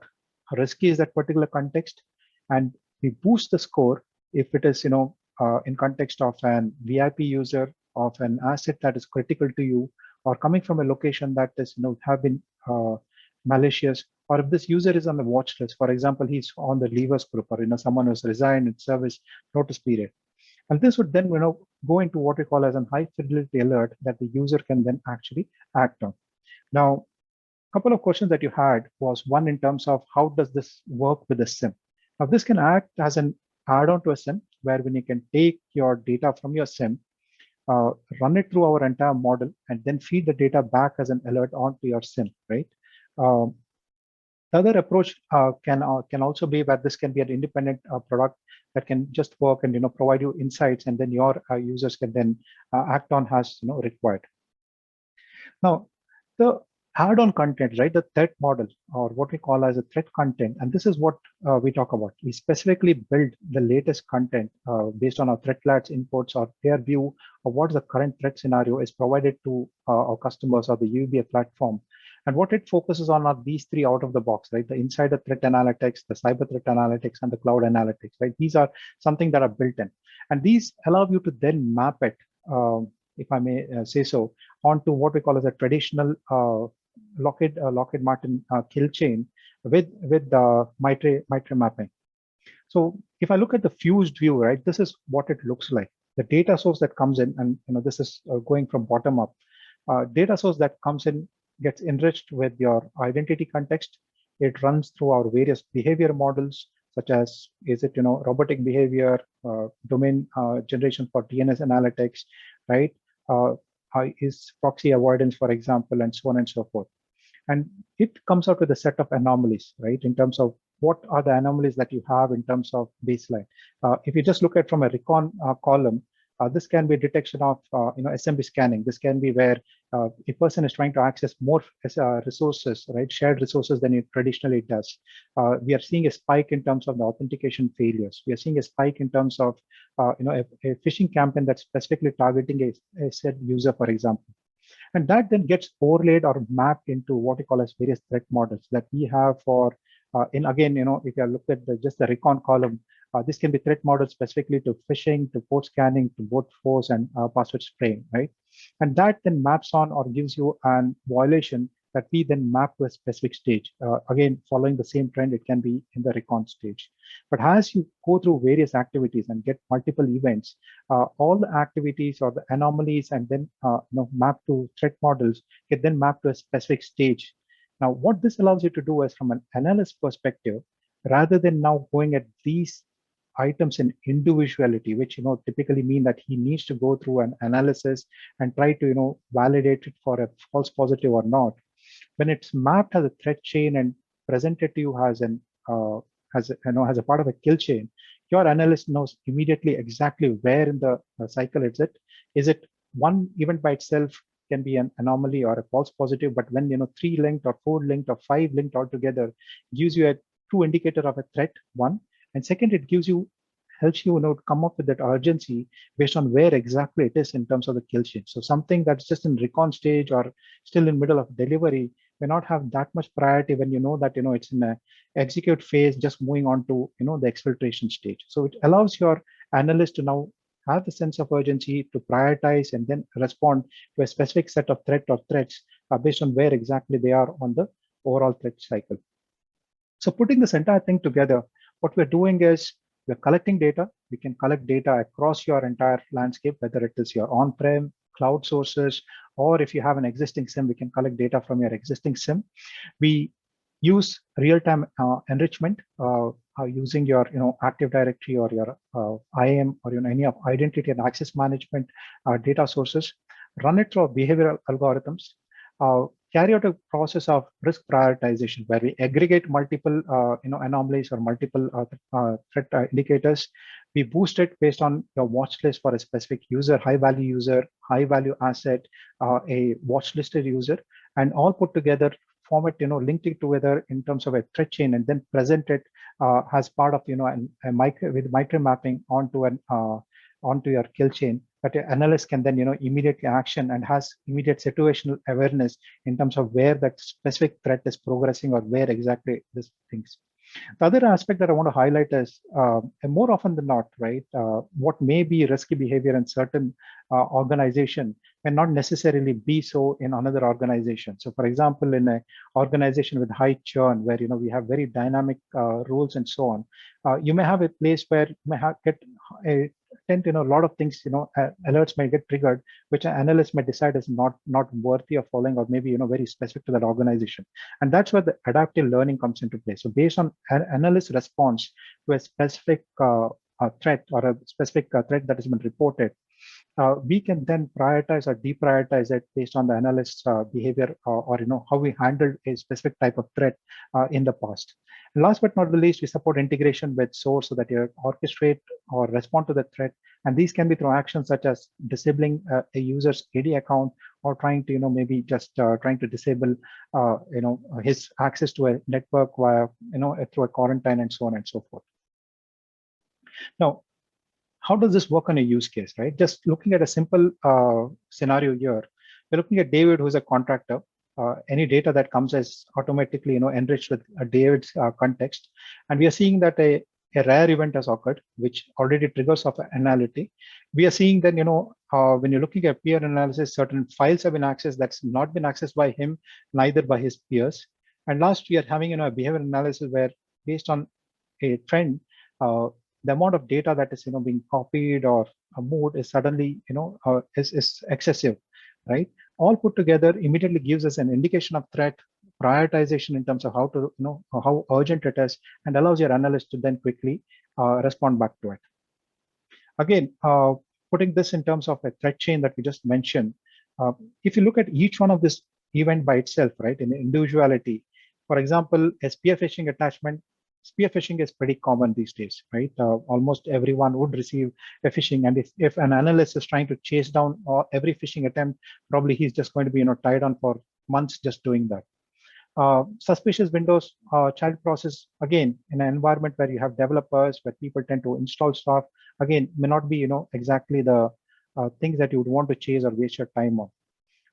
risky is that particular context, and we boost the score if it is in context of an VIP user, of an asset that is critical to you, or coming from a location that is have been malicious, or if this user is on the watch list, for example, he's on the leavers group, or someone who's resigned in service notice period. And this would then go into what we call as a high fidelity alert that the user can then actually act on. Now, a couple of questions that you had was one in terms of how does this work with the SIEM? Now, this can act as an add-on to a SIEM, where when you can take your data from your SIEM, run it through our entire model, and then feed the data back as an alert onto your SIEM, right? The other approach can also be that this can be an independent product that can just work and provide you insights, and then your users can then act on as required. Now, the add-on content, right? The threat model, or what we call as a threat content, and this is what we talk about. We specifically build the latest content based on our threat labs inputs or their view of what the current threat scenario is provided to our customers or the UEBA platform. And what it focuses on are these three out of the box, right? The insider threat analytics, the cyber threat analytics, and the cloud analytics, right? These are something that are built in. And these allow you to then map it, if I may say so, onto what we call as a traditional Lockheed Martin kill chain with MITRE mapping. So if I look at the fused view, right, this is what it looks like. The data source that comes in, and this is going from bottom up. Data source that comes in gets enriched with your identity context. It runs through our various behavior models, such as is it robotic behavior, domain generation for DNS analytics, right? Is proxy avoidance, for example, and so on and so forth. And it comes out with a set of anomalies, right? In terms of what are the anomalies that you have in terms of baseline. If you just look at from a recon column, this can be detection of SMB scanning. This can be where a person is trying to access more resources, right? Shared resources than it traditionally does. We are seeing a spike in terms of the authentication failures. We are seeing a spike in terms of a phishing campaign that's specifically targeting a said user, for example. And that then gets overlaid or mapped into what we call as various threat models that we have for, in again, if you look at just the recon column, this can be threat models specifically to phishing, to port scanning, to both force and password spraying, right? And that then maps on or gives you an violation that we then map to a specific stage. Again, following the same trend, it can be in the recon stage. But as you go through various activities and get multiple events, all the activities or the anomalies and then map to threat models get then mapped to a specific stage. Now, what this allows you to do is from an analyst perspective, rather than now going at these items in individuality, which typically mean that he needs to go through an analysis and try to validate it for a false positive or not. When it's mapped as a threat chain and presented to you as an as a part of a kill chain, your analyst knows immediately exactly where in the cycle is it. Is it one event by itself can be an anomaly or a false positive, but when 3 linked or 4 linked or 5 linked all together gives you a true indicator of a threat, one. And second, it helps you to come up with that urgency based on where exactly it is in terms of the kill chain. So something that's just in recon stage or still in middle of delivery may not have that much priority when you know that it's in a execute phase, just moving on to the exfiltration stage. So it allows your analyst to now have the sense of urgency to prioritize and then respond to a specific set of threat or threats based on where exactly they are on the overall threat cycle. So putting this entire thing together, what we're doing is we're collecting data. We can collect data across your entire landscape, whether it is your on-prem, cloud sources, or if you have an existing SIEM, we can collect data from your existing SIEM. We use real-time enrichment using your Active Directory or your IAM or any of identity and access management data sources, run it through behavioral algorithms, carry out a process of risk prioritization where we aggregate multiple anomalies or multiple threat indicators. We boost it based on your watch list for a specific user, high value asset, a watch listed user, and all put together, form it, linked it together in terms of a threat chain, and then present it as part of with MITRE mapping onto your kill chain that your analyst can then immediately action and has immediate situational awareness in terms of where that specific threat is progressing or where exactly this things. The other aspect that I want to highlight is more often than not, right, what may be risky behavior in certain organization may not necessarily be so in another organization. So for example, in an organization with high churn where we have very dynamic rules and so on, you may have a place where you may get a lot of things, alerts may get triggered, which an analyst may decide is not worthy of following, or maybe very specific to that organization. And that's where the adaptive learning comes into play. So based on an analyst response to a specific threat or a specific threat that has been reported, we can then prioritize or deprioritize it based on the analyst's behavior or how we handled a specific type of threat in the past. And last but not the least, we support integration with source so that you orchestrate or respond to the threat. And these can be through actions such as disabling a user's AD account, or trying to maybe just trying to disable his access to a network via through a quarantine and so on and so forth. Now, how does this work on a use case, right? Just looking at a simple scenario here, we're looking at David, who's a contractor. any data that comes as automatically enriched with David's context, and we are seeing that a rare event has occurred, which already triggers off analytic. We are seeing then, when you're looking at peer analysis, certain files have been accessed that's not been accessed by him, neither by his peers. And last, we are having a behavior analysis where, based on a trend, the amount of data that is being copied or moved is suddenly is excessive, right? All put together immediately gives us an indication of threat, prioritization in terms of how to how urgent it is, and allows your analyst to then quickly respond back to it. Again, putting this in terms of a threat chain that we just mentioned, if you look at each one of this event by itself, right, in individuality, for example, a spear phishing attachment. Spear phishing is pretty common these days, right? Almost everyone would receive a phishing, and if an analyst is trying to chase down every phishing attempt, probably he's just going to be tied on for months just doing that. Suspicious windows, child process, again, in an environment where you have developers, where people tend to install stuff, again, may not be exactly the things that you would want to chase or waste your time on.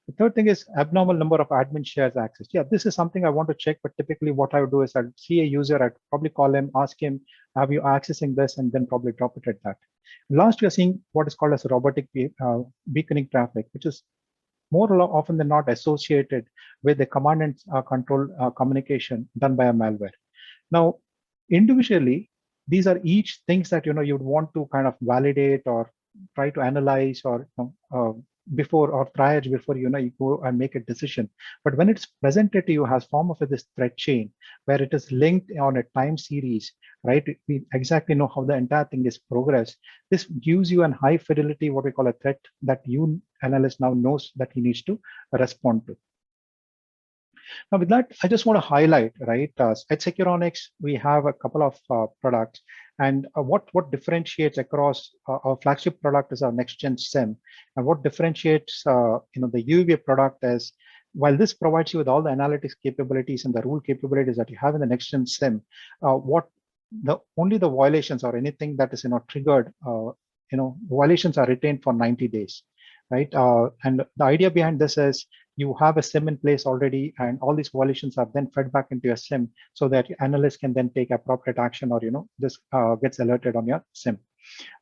The third thing is abnormal number of admin shares access. Yeah, this is something I want to check, but typically what I would do is I'd see a user, I'd probably call him, ask him, have you accessing this, and then probably drop it at that. Last, we are seeing what is called as robotic beaconing traffic, which is more often than not associated with the command and control communication done by a malware. Now, individually, these are each things that you'd want to kind of validate or try to analyze or before or triage before you go and make a decision. But when it's presented to you as form of this threat chain, where it is linked on a time series, right? We exactly know how the entire thing is progressed. This gives you a high fidelity, what we call a threat, that you analyst now knows that he needs to respond to. Now, with that, I just want to highlight, right? At Securonix, we have a couple of products, and what differentiates across our flagship product is our next-gen SIEM, and what differentiates, the UEBA product is, while this provides you with all the analytics capabilities and the rule capabilities that you have in the next-gen SIEM, only the violations or anything that is triggered, violations are retained for 90 days. Right, and the idea behind this is you have a SIEM in place already, and all these violations are then fed back into your SIEM, so that analysts can then take appropriate action, or this gets alerted on your SIEM.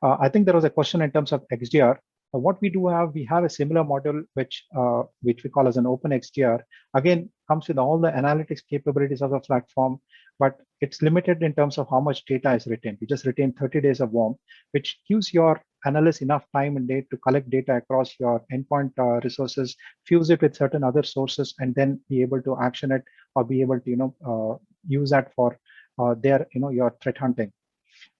I think there was a question in terms of XDR. What we do have, we have a similar model which we call as an open XDR. Again, comes with all the analytics capabilities of the platform, but it's limited in terms of how much data is retained. We just retain 30 days of WARM, which gives your analysts enough time and date to collect data across your endpoint resources, fuse it with certain other sources, and then be able to action it or be able to use that for their your threat hunting.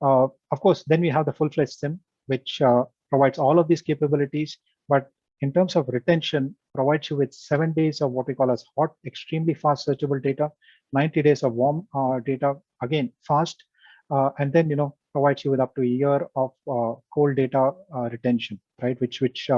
Of course, then we have the full-fledged SIEM, which provides all of these capabilities, but in terms of retention, provides you with 7 days of what we call as hot, extremely fast searchable data, 90 days of warm data, again fast, and then provides you with up to a year of cold data retention, right? Which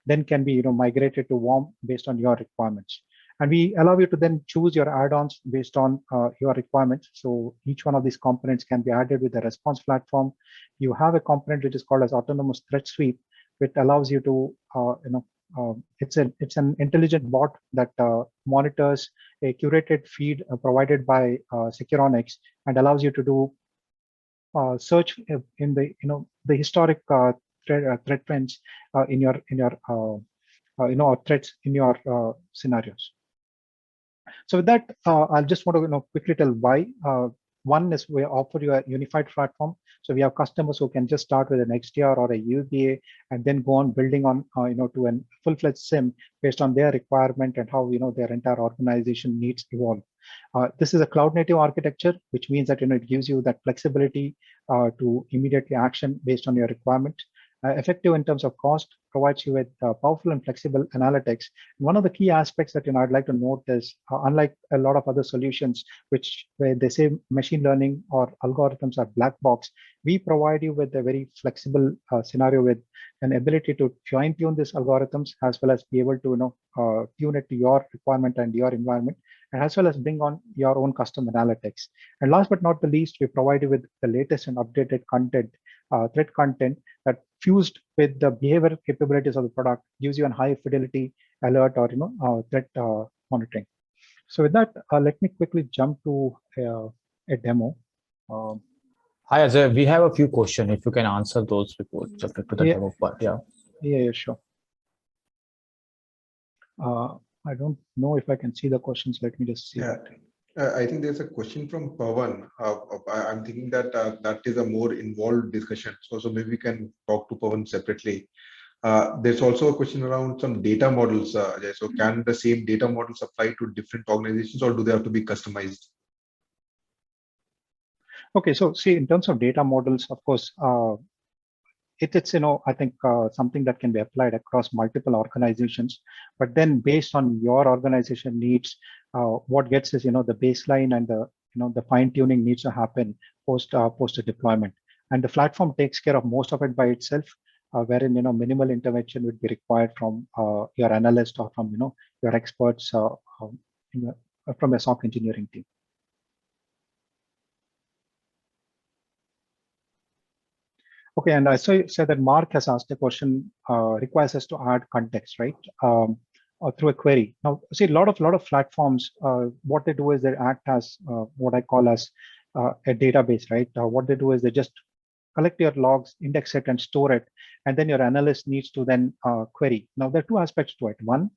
then can be migrated to warm based on your requirements. And we allow you to then choose your add-ons based on your requirements. So each one of these components can be added with the response platform. You have a component which is called as autonomous threat sweep, which allows you to, it's an intelligent bot that monitors a curated feed provided by Securonix, and allows you to do search in the the historic threat trends in your threats in your scenarios. So with that, I'll just want to quickly tell why. One is we offer you a unified platform. So we have customers who can just start with an XDR or a UEBA and then go on building on to a full-fledged SIEM based on their requirement and how their entire organization needs evolve. This is a cloud-native architecture, which means that it gives you that flexibility to immediately action based on your requirement. Effective in terms of cost, provides you with powerful and flexible analytics. One of the key aspects that I'd like to note is, unlike a lot of other solutions, where they say machine learning or algorithms are black box, we provide you with a very flexible scenario with an ability to fine-tune these algorithms, as well as be able to tune it to your requirement and your environment, and as well as bring on your own custom analytics. And last but not the least, we provide you with the latest and updated content, threat content that fused with the behavior capabilities of the product gives you a high fidelity alert or threat monitoring. So with that, let me quickly jump to a demo. Hi, Ajay. We have a few questions. If you can answer those before jumping to the Yeah. demo part. Yeah. Yeah, sure. I don't know if I can see the questions. Let me just see. Yeah. I think there's a question from Pawan. I'm thinking that that is a more involved discussion. So maybe we can talk to Pawan separately. There's also a question around some data models. Ajay. So can the same data models apply to different organizations, or do they have to be customized? Okay, so see, in terms of data models, of course, it's I think something that can be applied across multiple organizations. But then, based on your organization needs, what gets is the baseline and the fine tuning needs to happen post a deployment, and the platform takes care of most of it by itself. Wherein minimal intervention would be required from your analyst or from your experts from a SOC engineering team. Okay, and I said that Mark has asked a question, requires us to add context, right? Or through a query. Now, see, a lot of platforms, what they do is they act as what I call as a database, right? What they do is they just collect your logs, index it, and store it, and then your analyst needs to then query. Now, there are two aspects to it. One,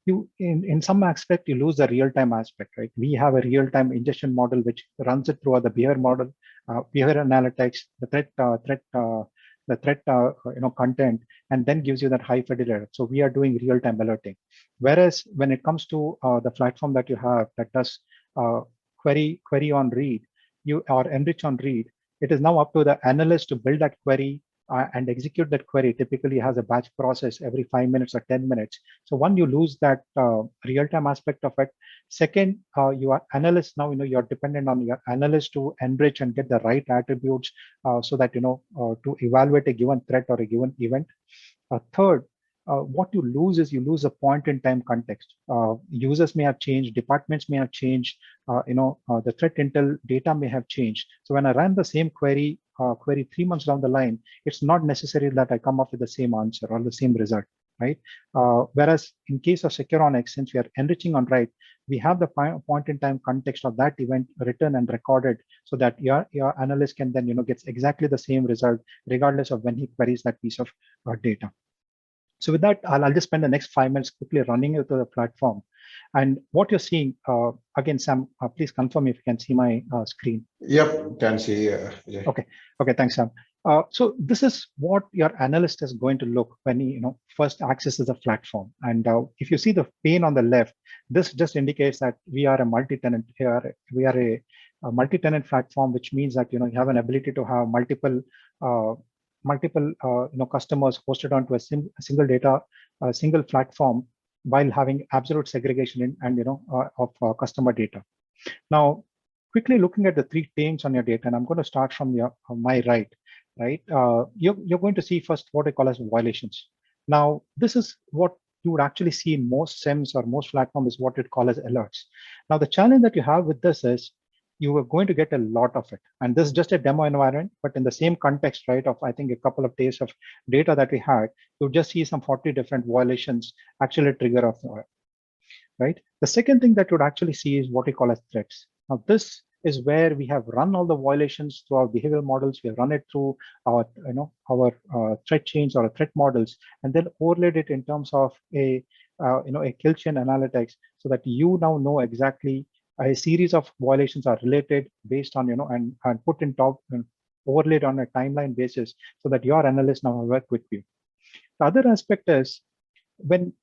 you in some aspect you lose the real-time aspect, right? We have a real-time ingestion model which runs it through the behavior model, behavior analytics, the threat content, and then gives you that high fidelity alert. So we are doing real-time alerting. Whereas when it comes to the platform that you have that does query on read, or enrich on read, it is now up to the analyst to build that query and execute that query. Typically has a batch process every 5 minutes or 10 minutes. So one, you lose that real-time aspect of it. Second, your analyst now, you're dependent on your analyst to enrich and get the right attributes so that, to evaluate a given threat or a given event. Third, what you lose is you lose a point in time context. Users may have changed, departments may have changed, the threat intel data may have changed. So when I ran the same query 3 months down the line, it's not necessary that I come up with the same answer or the same result, right? Whereas in case of Securonix, since we are enriching on write, we have the point in time context of that event written and recorded so that your analyst can then gets exactly the same result regardless of when he queries that piece of data. So with that, I'll just spend the next 5 minutes quickly running into the platform. And what you're seeing, again, Sam, please confirm if you can see my screen. Yep, can see. Yeah. Okay, thanks, Sam. So this is what your analyst is going to look when he first accesses the platform. And if you see the pane on the left, this just indicates that we are a multi-tenant here. We are a multi-tenant platform, which means that you have an ability to have multiple customers hosted onto a single data, single platform, while having absolute segregation of customer data. Now, quickly looking at the three tames on your data, and I'm going to start from my right. You're going to see first what I call as violations. Now, this is what you would actually see in most SIEMs or most platforms is what you'd call as alerts. Now, the challenge that you have with this is you are going to get a lot of it. And this is just a demo environment, but in the same context, right, of I think a couple of days of data that we had, you'll just see some 40 different violations actually trigger off, right? The second thing that you'd actually see is what we call as threats. Now, this is where we have run all the violations through our behavioral models. We have run it through our, threat chains or threat models, and then overlaid it in terms of a kill chain analytics, so that you now know exactly a series of violations are related based on and put in top and overlaid on a timeline basis, so that your analyst now work with you. The other aspect is when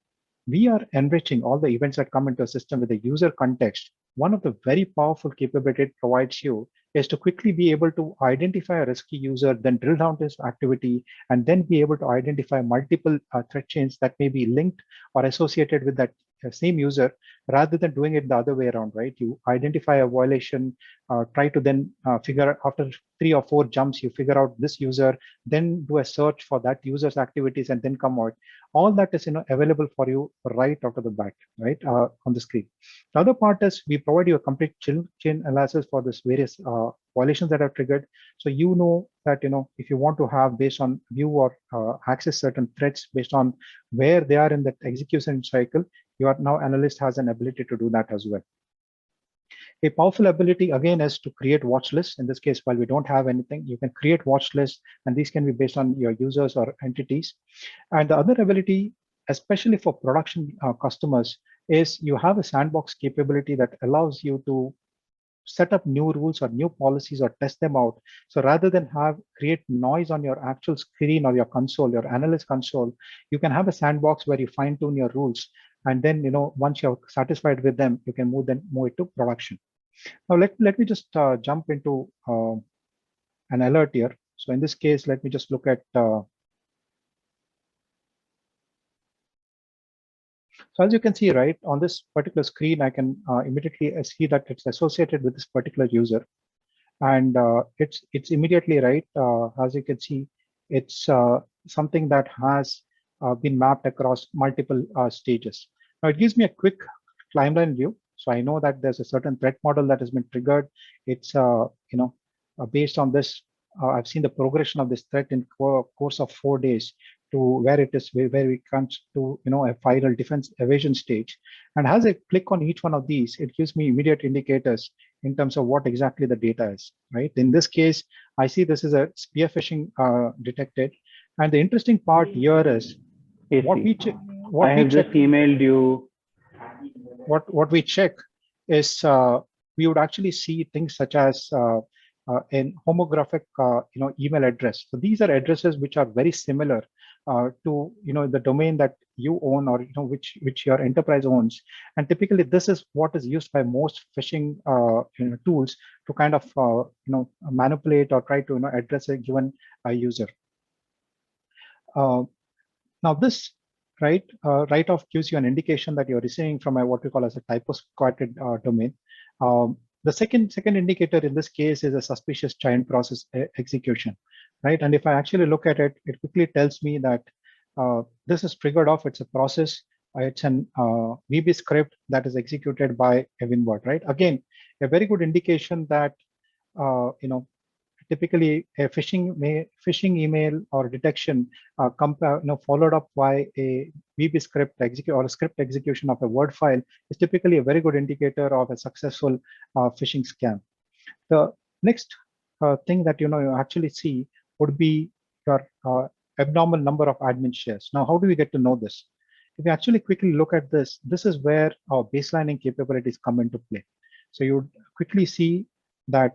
we are enriching all the events that come into a system with a user context, one of the very powerful capability it provides you is to quickly be able to identify a risky user, then drill down to his activity, and then be able to identify multiple threat chains that may be linked or associated with that same user, rather than doing it the other way around, right? You identify a violation, try to then figure out after 3 or 4 jumps, you figure out this user, then do a search for that user's activities and then come out. All that is available for you right out of the back, right, on the screen. The other part is we provide you a complete chain analysis for this various violations that are triggered. So that if you want to have based on view or access certain threats based on where they are in the execution cycle, your now analyst has an ability to do that as well. A powerful ability again is to create watch lists. In this case, while we don't have anything, you can create watch lists, and these can be based on your users or entities. And the other ability, especially for production customers, is you have a sandbox capability that allows you to set up new rules or new policies or test them out. So rather than create noise on your actual screen or your console, your analyst console, you can have a sandbox where you fine tune your rules. And then, once you're satisfied with them, you can move it to production. Now, let me just jump into an alert here. So in this case, let me just look at. So as you can see, right, on this particular screen, I can immediately see that it's associated with this particular user. And it's immediately, right, as you can see, it's something that has been mapped across multiple stages. Now, it gives me a quick timeline view. So I know that there's a certain threat model that has been triggered. It's, based on this, I've seen the progression of this threat in course of 4 days to where it is, where we come to, a final defense evasion stage. And as I click on each one of these, it gives me immediate indicators in terms of what exactly the data is, right? In this case, I see this is a spear phishing detected. And the interesting part here is what we check. I have just emailed you. What we check is we would actually see things such as an homographic email address. So these are addresses which are very similar to the domain that you own or which your enterprise owns. And typically this is what is used by most phishing tools to kind of manipulate or try to address a given user. Now this write-off gives you an indication that you're receiving from what we call as a typo-squatted domain. The second indicator in this case is a suspicious child process execution, right? And if I actually look at it, it quickly tells me that this is triggered off. It's a process. It's an VB script that is executed by a WinWord, right? Again, a very good indication that typically a phishing email or detection followed up by a VB script or a script execution of a Word file is typically a very good indicator of a successful phishing scam. The next thing that you actually see would be your abnormal number of admin shares. Now, how do we get to know this? If you actually quickly look at this, this is where our baselining capabilities come into play. So you would quickly see that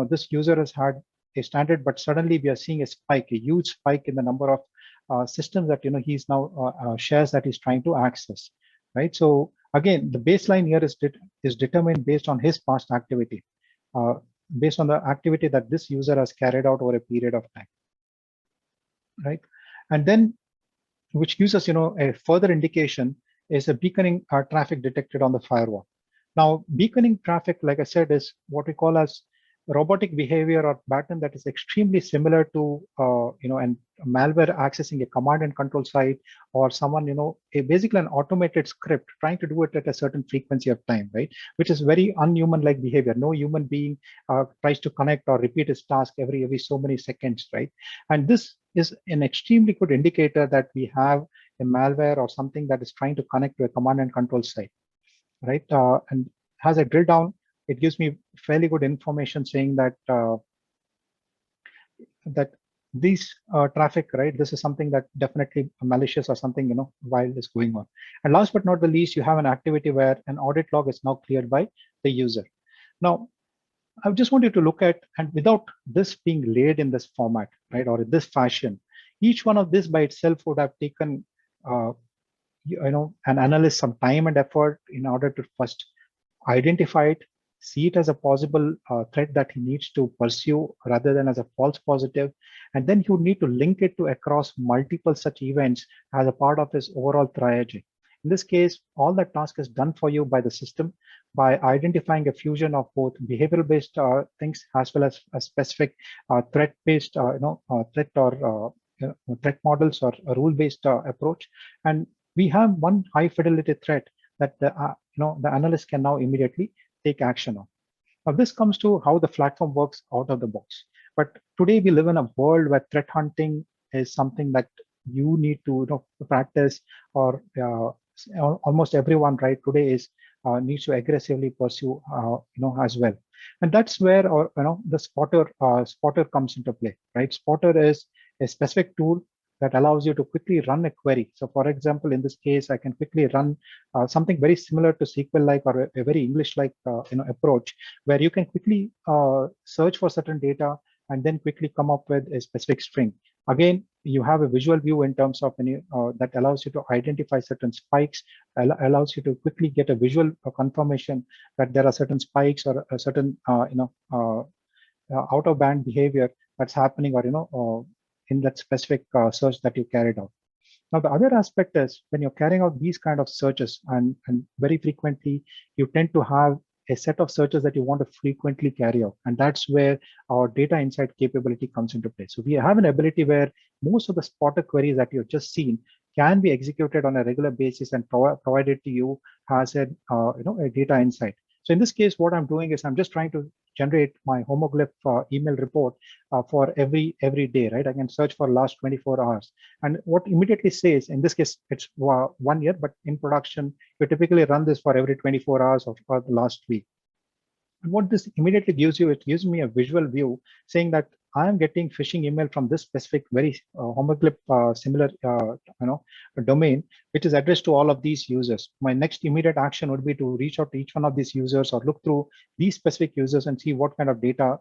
this user has had a standard, but suddenly we are seeing a spike, a huge spike in the number of systems that he's now shares that he's trying to access, right? So again, the baseline here is determined based on his past activity, based on the activity that this user has carried out over a period of time, right? And then, which gives us a further indication is a beaconing traffic detected on the firewall. Now, beaconing traffic, like I said, is what we call as robotic behavior or pattern that is extremely similar to and malware accessing a command and control site, or someone basically an automated script trying to do it at a certain frequency of time, right? Which is very unhuman-like behavior. No human being tries to connect or repeat his task every so many seconds, right? And this is an extremely good indicator that we have a malware or something that is trying to connect to a command and control site, right? And as I drill down, it gives me fairly good information saying that that these traffic, right? This is something that definitely malicious or something wild is going on. And last but not the least, you have an activity where an audit log is now cleared by the user. Now, I just want you to look at, and without this being laid in this format, right, or in this fashion, each one of this by itself would have taken an analyst some time and effort in order to first identify it, see it as a possible threat that he needs to pursue rather than as a false positive. And then he would need to link it to across multiple such events as a part of his overall triaging. In this case, all that task is done for you by the system by identifying a fusion of both behavioral-based things as well as a specific threat-based, threat or threat models or a rule-based approach. And we have one high-fidelity threat that the analyst can now immediately take action on. Now, this comes to how the platform works out of the box. But today we live in a world where threat hunting is something that you need to practice or almost everyone right today is needs to aggressively pursue, as well. And that's where, the spotter comes into play, right? Spotter is a specific tool that allows you to quickly run a query. So for example, in this case, I can quickly run something very similar to SQL-like or a very English-like approach, where you can quickly search for certain data and then quickly come up with a specific string. Again, you have a visual view in terms of that allows you to identify certain spikes, allows you to quickly get a visual confirmation that there are certain spikes or a certain out of band behavior that's happening, or in that specific search that you carried out. Now, the other aspect is when you're carrying out these kind of searches, and very frequently you tend to have a set of searches that you want to frequently carry out. And that's where our data insight capability comes into play. So we have an ability where most of the spotter queries that you've just seen can be executed on a regular basis and provided to you as a data insight. So in this case, what I'm doing is I'm just trying to generate my homoglyph email report for every day, right? I can search for last 24 hours. And what immediately says, in this case, it's 1 year, but in production, you typically run this for every 24 hours of the last week. And what this immediately gives you, it gives me a visual view saying that I am getting phishing email from this specific very homoglyph similar domain, which is addressed to all of these users. My next immediate action would be to reach out to each one of these users or look through these specific users and see what kind of data,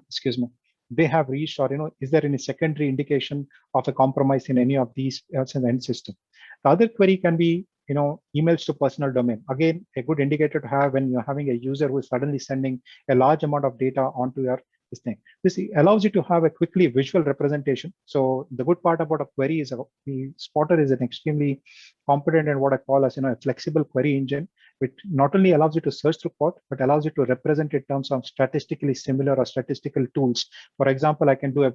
excuse me, they have reached, or is there any secondary indication of a compromise in any of these in the end system. The other query can be emails to personal domain. Again, a good indicator to have when you're having a user who is suddenly sending a large amount of data onto your this thing. This allows you to have a quickly visual representation. So the good part about a query is the spotter is an extremely competent and what I call as a flexible query engine, which not only allows you to search through code, but allows you to represent in terms of statistically similar or statistical tools. For example, I can do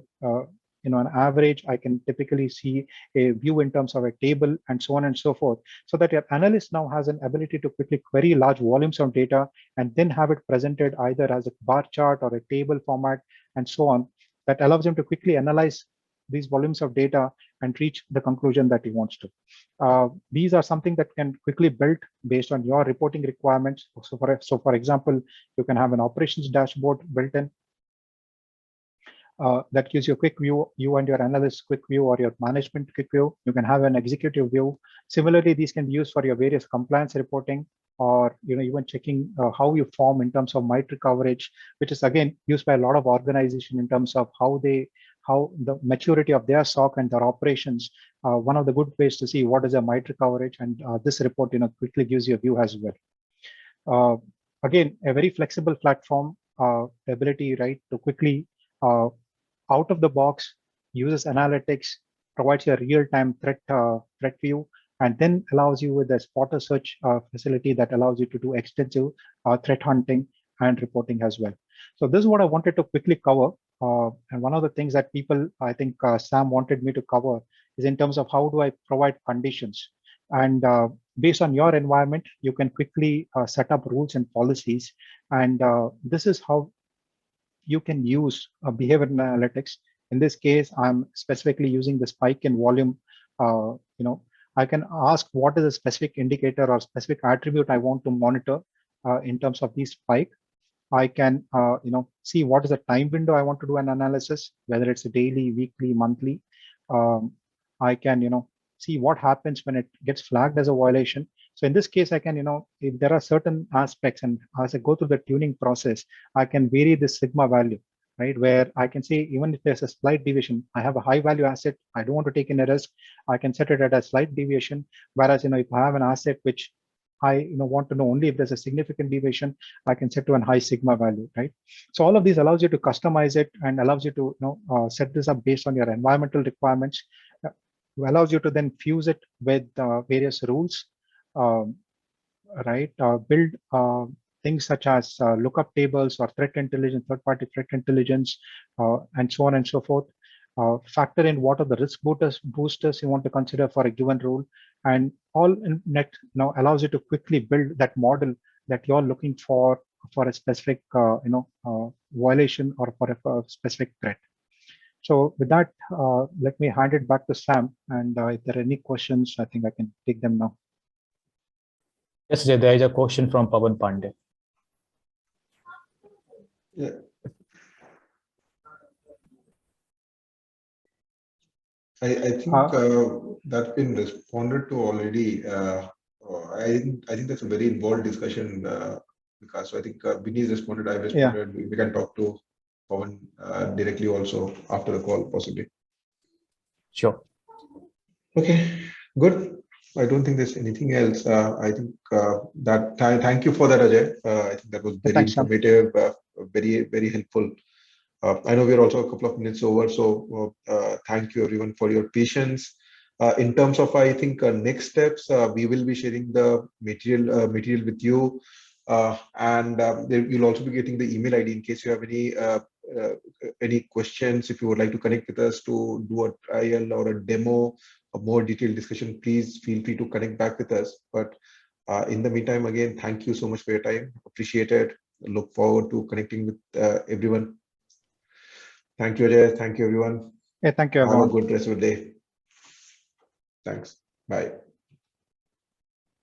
an average. I can typically see a view in terms of a table and so on and so forth, so that your analyst now has an ability to quickly query large volumes of data and then have it presented either as a bar chart or a table format and so on. That allows him to quickly analyze these volumes of data and reach the conclusion that he wants to. These are something that can quickly build based on your reporting requirements. So for example, you can have an operations dashboard built in that gives you a quick view, you and your analyst quick view or your management quick view. You can have an executive view. Similarly, these can be used for your various compliance reporting, or even checking how you form in terms of MITRE coverage, which is again used by a lot of organizations in terms of how the maturity of their SOC and their operations. One of the good ways to see what is a MITRE coverage, and this report quickly gives you a view as well. Again, a very flexible platform, ability right to quickly out of the box uses analytics, provides you a real-time threat view, and then allows you with a spotter search facility that allows you to do extensive threat hunting and reporting as well. So this is what I wanted to quickly cover. And one of the things that people, I think Sam wanted me to cover is in terms of how do I provide conditions. And based on your environment, you can quickly set up rules and policies. And this is how you can use behavior analytics. In this case, I'm specifically using the spike in volume. I can ask what is a specific indicator or specific attribute I want to monitor in terms of this spike. I can see what is the time window I want to do an analysis, whether it's a daily, weekly, monthly. I can see what happens when it gets flagged as a violation. So in this case, I can, if there are certain aspects, and as I go through the tuning process, I can vary the sigma value, right? Where I can say, even if there's a slight deviation, I have a high value asset, I don't want to take in a risk, I can set it at a slight deviation. Whereas, if I have an asset which I want to know only if there's a significant deviation, I can set to a high sigma value, right? So all of these allows you to customize it and allows you to set this up based on your environmental requirements. Allows you to then fuse it with various rules, right? Build things such as lookup tables or threat intelligence, third-party threat intelligence, and so on and so forth. Factor in what are the risk boosters you want to consider for a given rule, and all in net allows you to quickly build that model that you're looking for a specific violation or for a specific threat. So with that, let me hand it back to Sam. And if there are any questions, I think I can take them now. Yes, Ajay, there is a question from Pawan Pandey. Yeah. I think that's been responded to already. I think that's a very involved discussion, because I think Vinny's responded, I've responded. We can talk to Pawan directly also after the call, possibly. Sure. Okay, good. I don't think there's anything else. I think thank you for that, Ajay. I think that was very Thanks, Sam. informative, very, very helpful. I know we're also a couple of minutes over, so thank you everyone for your patience. In terms of, I think, next steps, we will be sharing the material with you, and you'll also be getting the email ID in case you have any questions. If you would like to connect with us to do a trial or a demo, a more detailed discussion, please feel free to connect back with us. But in the meantime, again, thank you so much for your time. Appreciate it. Look forward to connecting with everyone. Thank you, Ajay. Thank you, everyone. Yeah, thank you, Have everyone. a good rest of the day. Thanks. Bye.